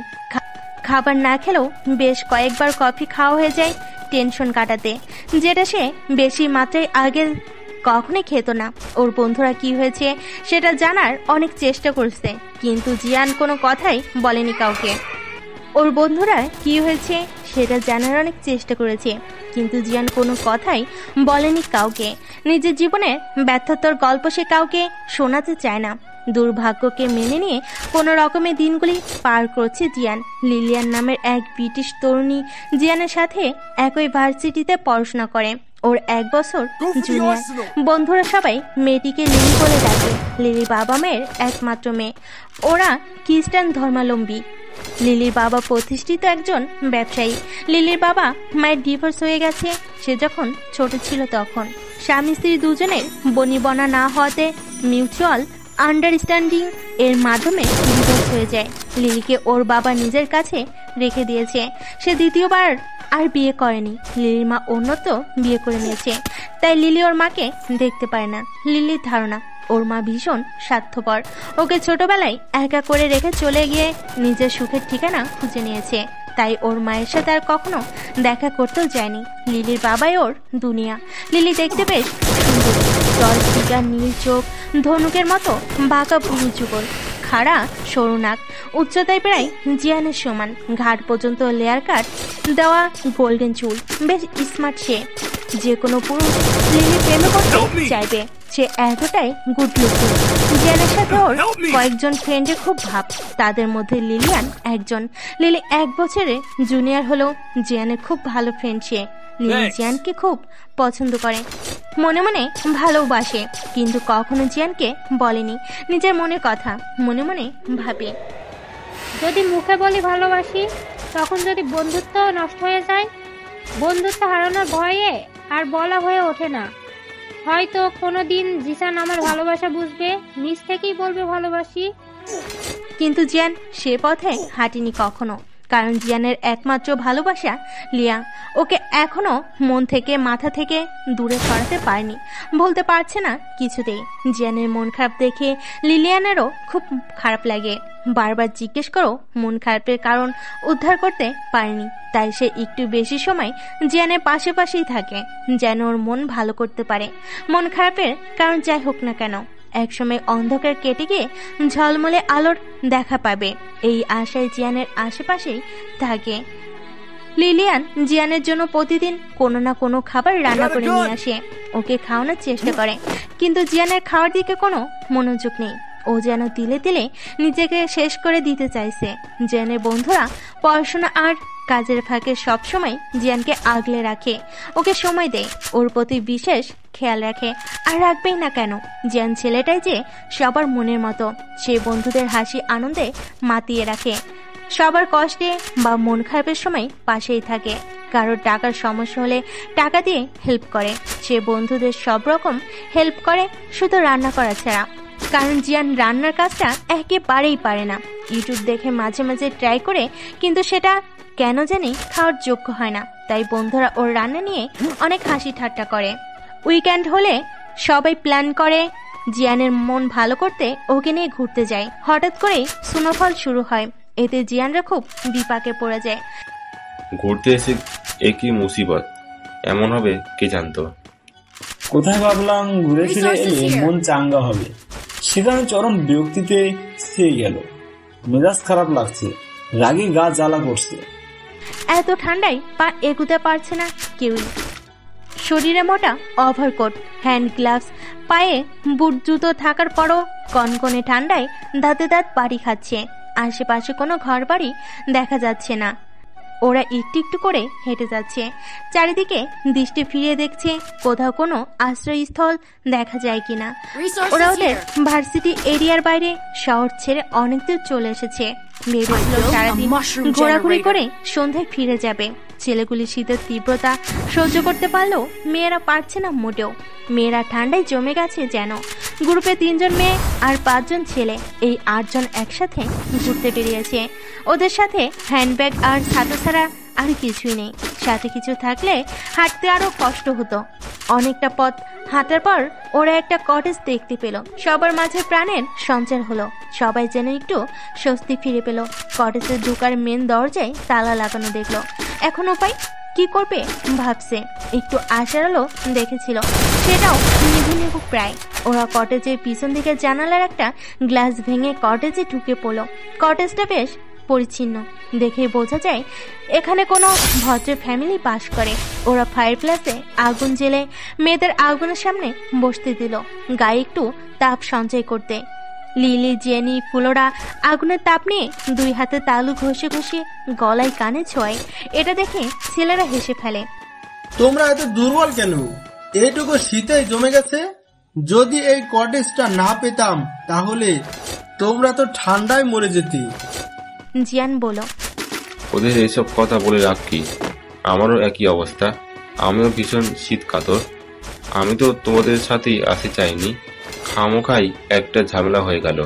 খাবার না খেলেও বেশ কয়েকবার কফি খাওয়া হয়ে যায় টেনশন কাটাতে, যেটা সে বেশি মাত্রায় আগে কখনোই খেত না। ওর বন্ধুরা কি হয়েছে সেটা জানার অনেক চেষ্টা করছে, কিন্তু জিয়ান কোনো কথাই বলেনি কাউকে। ওর বন্ধুরা কি হয়েছে সেটা জানার অনেক চেষ্টা করেছে, কিন্তু জিয়ান কোনো কথাই বলেনি কাউকে। নিজের জীবনের ব্যর্থতার গল্প সে কাউকে শোনাতে চায় না। দুর্ভাগ্যকে মেনে নিয়ে কোনো রকমের দিনগুলি পার করছে জিয়ান। লিলিয়ান নামের এক ব্রিটিশ তরুণী জিয়ানের সাথে একই ভার্সিটিতে পড়াশোনা করে। ওর 1 বছর জুনিয়র। বন্ধুরা সবাই মেয়েটিকে লিলি বলে ডাকে। লিলির বাবা মায়ের একমাত্র মেয়ে। ওরা খ্রিস্টান ধর্মাবলম্বী। লিলির বাবা প্রতিষ্ঠিত একজন ব্যবসায়ী। লিলির বাবা মায়ের ডিভোর্স হয়ে গেছে সে যখন ছোট ছিল তখন। স্বামী স্ত্রী দুজনের বনিবনা না হওয়াতে মিউচুয়াল আন্ডারস্ট্যান্ডিং এর মাধ্যমে ডিভোর্স হয়ে যায়। লিলিকে ওর বাবা নিজের কাছে রেখে দিয়েছে। সে দ্বিতীয়বার আর বিয়ে করেনি। লিলির মা অন্যত্র বিয়ে করে নিয়েছে, তাই লিলি ওর মাকে দেখতে পায় না। লিলির ধারণা ওর মা ভীষণ স্বার্থপর, ওকে ছোটবেলায় একা করে রেখে চলে গিয়ে নিজের সুখের ঠিকানা খুঁজে নিয়েছে, তাই ওর মায়ের সাথে আর কখনো দেখা করতেও যায়নি। লিলির বাবাই ওর দুনিয়া। লিলি দেখতে বেশ সুন্দর, জল টিকা, নীল চোখ, ধনুকের মতো বাঁকা ভুরু যুগল, খাড়া সরু নাক, উচ্চতায় প্রায় জিয়ানের সমান, ঘাট পর্যন্ত লেয়ার কাট দেওয়া গোল্ডেন চুল। বেশ স্মার্ট সে। যে কোনো পুরুষ লিলি প্রেমে করতে চাইবে, সে এতটাই গুড লুকিং। জিয়ানের সাথে ওর কয়েকজন ফ্রেন্ডের খুব ভাব, তাদের মধ্যে লিলিয়ান একজন। লিলি 1 বছরে জুনিয়র হলেও জিয়ানের খুব ভালো ফ্রেন্ড সে। লিলি জিয়ানকে খুব পছন্দ করে, মনে মনে ভালোবাসে, কিন্তু কখনো জিয়ানকে বলেনি নিজের মনের কথা। মনে মনে ভাবে, যদি মুখে বলি ভালোবাসি, তখন যদি বন্ধুত্ব নষ্ট হয়ে যায়। বন্ধুত্ব হারানোর ভয়ে আর বলা হয়ে ওঠে না। হয়তো কোনোদিন জিসান আমার ভালোবাসা বুঝবে, নিজ থেকেই বলবে ভালোবাসি। কিন্তু জিয়ান সে পথে হাঁটেনি কখনো, কারণ জিয়ানের একমাত্র ভালোবাসা লিয়া। ওকে এখনো মন থেকে মাথা থেকে দূরে সরাতে পারেনি, বলতে পারছে না কিছুতেই। জিয়ানের মন খারাপ দেখে লিলিয়ানেরও খুব খারাপ লাগে। বারবার জিজ্ঞেস করো মন খারাপের কারণ উদ্ধার করতে পারেনি, তাই সে একটু বেশি সময় জিয়ানের পাশাপাশিই থাকে, যেন ওর মন ভালো করতে পারে। মন খারাপের কারণ যাই হোক না কেন, একসময় অন্ধকার কেটে গিয়ে ঝলমলে আলোর দেখা পাবে, এই আশায় জিয়ানের আশেপাশেই থাকে। লিলিয়ান জিয়ানের জন্য প্রতিদিন কোনো না কোনো খাবার রান্না করে নিয়ে আসে, ওকে খাওয়ানোর চেষ্টা করে, কিন্তু জিয়ানের খাওয়ার দিকে কোনো মনোযোগ নেই। ও যেন তিলে তিলে নিজেকে শেষ করে দিতে চাইছে। জিয়ানের বন্ধুরা পড়াশোনা আর কাজের ফাঁকে সবসময় জিয়ানকে আগলে রাখে, ওকে সময় দেয়, ওর প্রতি বিশেষ খেয়াল রাখে। আর রাখবেই না কেন, জিয়ান ছেলেটাই যে সবার মনের মতো, সে বন্ধুদের হাসি আনন্দে মাতিয়ে রাখে, সবার কষ্টে বা মন খারাপের সময় পাশেই থাকে। কারোর টাকার সমস্যা হলে টাকা দিয়ে হেল্প করে, সে বন্ধুদের সব রকম হেল্প করে, শুধু রান্না করা ছাড়া। কারণ জিয়ান রান্নার কাজটা একেবারেই পারে না, ইউটিউব দেখে মাঝে মাঝে ট্রাই করে, কিন্তু সেটা কেন জানি খাওয়ার যোগ্য হয় না। তাই বন্ধুরা ওর রান্না নিয়ে অনেক হাসি ঠাট্টা করে। উইকেন্ড হলে সবাই প্ল্যান করে জিয়ানের মন ভালো করতে ওকে নিয়ে ঘুরতে যায়। হঠাৎ করেই স্নোফল শুরু হয়, এতে জিয়ানরা খুব বিপাকে পড়ে যায়। ঘুরতে এসে একই মুসিবত এমন হবে কে জানতো। কোথায় ভাবলাম ঘুরে ফিরে এলে মন চাঙ্গা হবে, সেখানে চরম বিরক্তিতে ছেয়ে গেল। মেজাজ খারাপ লাগছে, রাগে গা জ্বালা করছে। এত ঠান্ডায় পা এগুতে পারছে না কেউই। শরীরে মোটা ওভারকোট, হ্যান্ড গ্লাভস, পায়ে বুট জুতো থাকার পরও কনকনে ঠান্ডায় দাঁতে দাঁত বাড়ি খাচ্ছে। আশেপাশে কোনো ঘর বাড়ি দেখা যাচ্ছে না। ওরা একটু একটু করে হেঁটে যাচ্ছে, চারিদিকে দৃষ্টি ফিরিয়ে দেখছে কোথাও কোনো আশ্রয়স্থল দেখা যায় কিনা। ওরা ওদের ভার্সিটি এরিয়ার বাইরে শহর ছেড়ে অনেক দূর চলে এসেছে। ভেবেছিল সারাদিন ঘোরাঘুরি করে সন্ধ্যায় ফিরে যাবে। ছেলেগুলি শীতের তীব্রতা সহ্য করতে পারলেও মেয়েরা পারছে না মোটেও। মেয়েরা ঠান্ডায় জমে গেছে যেন। গ্রুপে 3 জন মেয়ে আর 5 জন ছেলে, এই 8 জন একসাথে ঘুরতে বেরিয়েছে। ওদের সাথে হ্যান্ডব্যাগ আর ছাতা ছাড়া আর কিছুই নেই। সাথে কিছু থাকলে হাঁটতে আরো কষ্ট হতো। অনেকটা পথ হাঁটার পর ওরা একটা কটেজ দেখতে পেল। সবার মাঝে প্রাণের সঞ্চার হলো, সবাই যেন একটু স্বস্তি ফিরে পেল। কটেজে ঢোকার মেন দরজায় তালা লাগানো দেখলো। এখন উপায় কি করবে ভাবছে। একটু আশার আলো দেখেছিল, সেটাও নিভু নিভু প্রায়। ওরা কটেজের পিছন দিকে জানালার একটা গ্লাস ভেঙে কটেজে ঢুকে পড়লো। কটেজটা বেশ পরিচ্ছন্ন, দেখেই বোঝা যায় এখানে কোনো ভদ্র ফ্যামিলি বাস করে। ওরা ফায়ার প্লেসে আগুন জ্বেলে মেয়েদের আগুনের সামনে বসতে দিল, গায়ে একটু তাপ সঞ্চয় করতে। লিলি, জেনি, ফুলোরা আগুনের তাপ নিয়ে 2 হাতে তালু ঘষে ঘষে গলায় কানে ছোঁয়। এটা দেখে ছেলেরা হেসে ফেলে। তোমরা এত দুর্বল কেন? এইটুকু শীতে জমে গেছে। যদি এই কটেজটা না পেতাম তাহলে তোমরা তো ঠান্ডায় মরে যেতে। জিয়ান বলো, ওদের এইসব কথা বলে লাভ কি? আমারও একই অবস্থা, আমিও ভীষণ শীত কাতর। আমি তো তোমাদের সাথেই আসতে চাইনি, খামোখাই একটা ঝামেলা হয়ে গেল।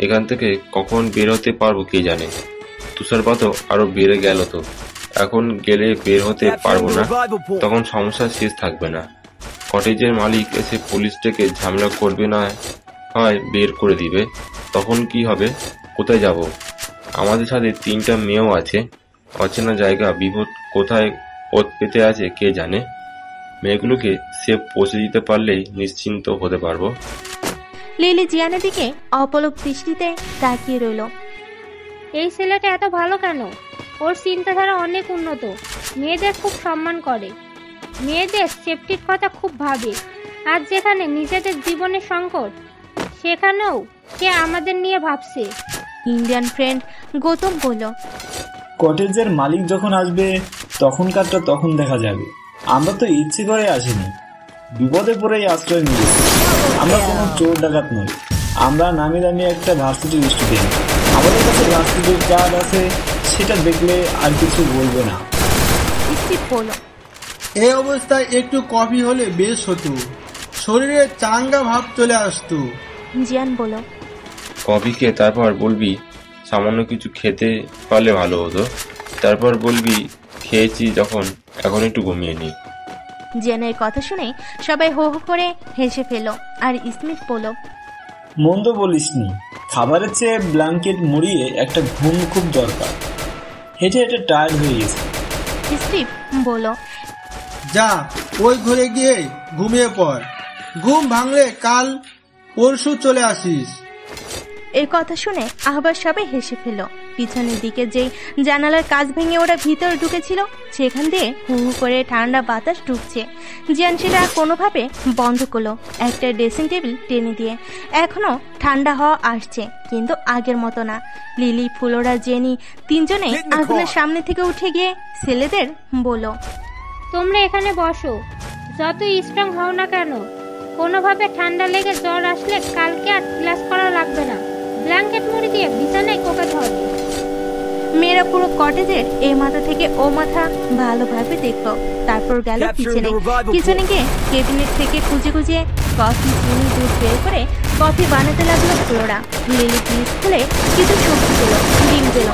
এখান থেকে কখন বের হতে পারবো কে জানে। তুষারপাতও আরো বেড়ে গেল তো, এখন গেলে বের হতে পারবো না, তখন সমস্যা শেষ থাকবে না। কটেজের মালিক এসে পুলিশ ডেকে ঝামেলা করবে, না হয় বের করে দিবে। তখন কি হবে? কোথায় যাব? আমাদের সাথে 3টা মেয়েও আছে। অচেনা জায়গা, বিপদ কোথায় ওত পেতে আছে কে জানে। মেয়েগুলোকে সে পৌঁছে দিতে পারলেই নিশ্চিন্ত হতে পারবো। লিলি জিয়ানের দিকে অপলক দৃষ্টিতে তাকিয়ে রইল। এই ছেলেটা এত ভালো কেন? ওর চিন্তাধারা অনেক উন্নত, মেয়েদের খুব সম্মান করে, মেয়েদের সেফটির কথা খুব ভাবে। আজ যেখানে নিজেদের জীবনের সংকট, সেখানেও সে আমাদের নিয়ে ভাবছে। ইন্ডিয়ান ফ্রেন্ড গৌতম বলল, কটেজের মালিক যখন আসবে তখনকারটা তখন দেখা যাবে। আমরা তো ইচ্ছে করে আসিনি, বিপদে পড়েই আশ্রয় নিয়েছি। আমরা কোনো চোর ডাকাত নই, আমরা নামি দামি একটা ভার্সিটির স্টুডেন্ট। আমাদের কাছে ভার্সিটির কার্ড আছে, সেটা দেখলে আর কিছু বলবে না। এই অবস্থায় একটু কফি হলে বেশ হতো, শরীরে চাঙ্গা ভাব চলে আসতো। জিয়ান বলো, কফি খেয়ে তারপর বলবি সামান্য কিছু খেতে পারলে ভালো হতো। তারপর বলবি খেয়েছি যখন, এখন একটু ঘুমিয়ে নি। জিয়ানের কথা শুনে সবাই হো হো করে হেসে ফেল। আর স্মিথ বলল, মন্দ বলিসনি, খাবারের চেয়ে ব্ল্যাঙ্কেট মুড়িয়ে একটা ঘুম খুব দরকার। হেঁটে হেঁটে টায়ার্ড হয়ে গেছে। স্টিভ বলল, যা ওই ঘরে গিয়ে ঘুমিয়ে পড়, ঘুম ভাঙলে কাল পরশু চলে আসিস। এই কথা শুনে আবার সবাই হেসে ফেল। পিছনের দিকে যেই জানালার কাঁচ ভেঙে ওরা ভিতরে ঢুকেছিল সেখান দিয়ে হু হু করে ঠান্ডা বাতাস ঢুকছে। জিয়ান সেটা কোনোভাবে বন্ধ করলো একটা ড্রেসিং টেবিল টেনে দিয়ে। এখনো ঠান্ডা হওয়া আসছে, কিন্তু আগের মতো না। লিলি, ফ্লোরা, জেনি তিনজনে আগুনের সামনে থেকে উঠে গিয়ে ছেলেদের বলল, তোমরা এখানে বসো, যতই স্ট্রং হও না কেন, কোনোভাবে ঠান্ডা লেগে জ্বর আসলে কালকে আর ক্লাস করা লাগবে না। ব্ল্যাঙ্কেট মুড়ি দিয়ে বিছানায় কোকাতে হবে। মেয়েরা পুরো কটেজের এই মাথা থেকে ও মাথা ভালোভাবে দেখলো, তারপর গেল কিচেনে গিয়ে কেবিনেট থেকে খুঁজে খুঁজে কফি, চিনি, দুধ বের করে কফি বানাতে লাগলো ফ্লোরা। লিলি ফ্রিজ খুলে কিছু সবজি দিল, ডিম দিল।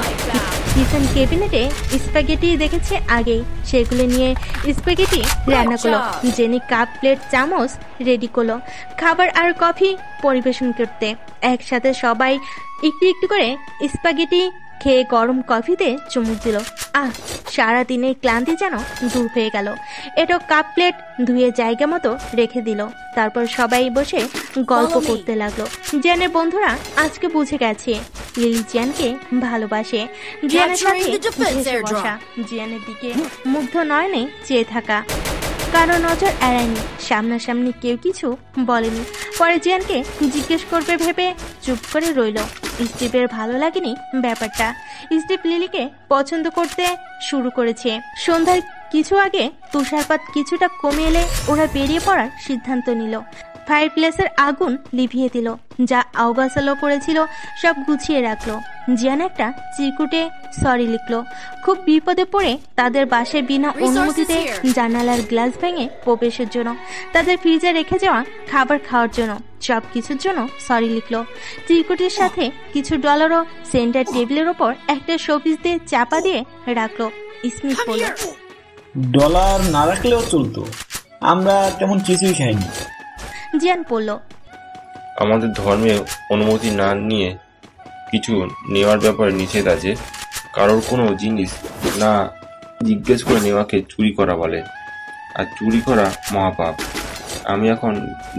কিচেন কেবিনেটে স্প্যাগেটি দেখেছে আগেই, সেগুলো নিয়ে স্প্যাগেটি রান্না করলো। জেনি কাপ, প্লেট, চামচ রেডি করলো খাবার আর কফি পরিবেশন করতে। একসাথে সবাই একটু একটু করে স্প্যাগেটি খেয়ে গরম কফিতে চুমুক দিল। সারাদিনের ক্লান্তি যেন দূর হয়ে গেল। এটা কাপ প্লেট ধুয়ে জায়গা মতো রেখে দিল। তারপর সবাই বসে গল্প করতে লাগলো। জিয়ানের বন্ধুরা আজকে বুঝে গেছে লিলি জিয়ানকে ভালোবাসে। জিয়ানের সাথে ঘেঁষে বসা, জিয়ানের দিকে মুগ্ধ নয়নে চেয়ে থাকা, কারো নজর এড়ায়নি, সামনাসামনি কেউ কিছু বলেনি। পরে জিয়ানকে জিজ্ঞেস করবে ভেবে চুপ করে রইল। স্টিভের ভালো লাগেনি ব্যাপারটা। স্টিভ লিলিকে পছন্দ করতে শুরু করেছে। সন্ধ্যার কিছু আগে তুষারপাত কিছুটা কমে এলে ওরা বেরিয়ে পড়ার সিদ্ধান্ত নিল। ফায়ার প্লেসের আগুন লিভিয়ে দিল, যা আওগাছালো করেছিল সব গুছিয়ে রাখলো। জিয়ান একটা চিরকুটে সরি লিখলো। খুব বিপদে পড়ে তাদের বাসায় বিনা অনুমতিতে জানালার গ্লাস ভেঙে প্রবেশের জন্য, তাদের ফ্রিজে রেখে যাওয়া খাবার খাওয়ার জন্য, সব কিছুর জন্য সরি লিখলো। চিরকুটির সাথে কিছু ডলারও সেন্টার টেবিলের ওপর একটা শোপিস দিয়ে চাপা দিয়ে রাখলো। স্মিথ বলল, ডলার না রাখলেও চলতো, আমরা তেমন কিছুই খাইনি। জিয়ান বলল, আমাদের ধর্মে অনুমতি না নিয়ে কিছু নেওয়ার ব্যাপারে নিষেধ আছে। কারোর কোনো জিনিস না জিজ্ঞেস করে নেওয়াকে চুরি করা বলে, আর চুরি করা মহাপাপ। আমি এখন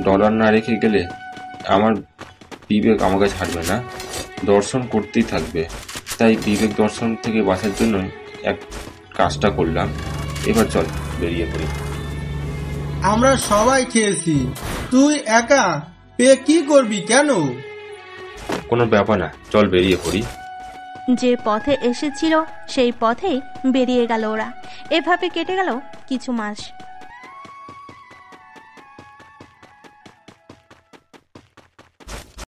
ডলার না রেখে গেলে আমার বিবেক আমাকে ছাড়বে না, দর্শন করতেই থাকবে। তাই বিবেক দর্শন থেকে বাঁচার জন্য এক কাজটা করলাম। এবার চল বেরিয়ে পড়ি। আমরা সবাই খেয়েছি, তুই একা পেয়ে কি করবি? কেন? কোনো ব্যাপার না, চল বেরিয়ে পড়ি। যে পথে এসেছিল সেই পথেই বেরিয়ে গেল ওরা। এভাবে কেটে গেল কিছু মাস।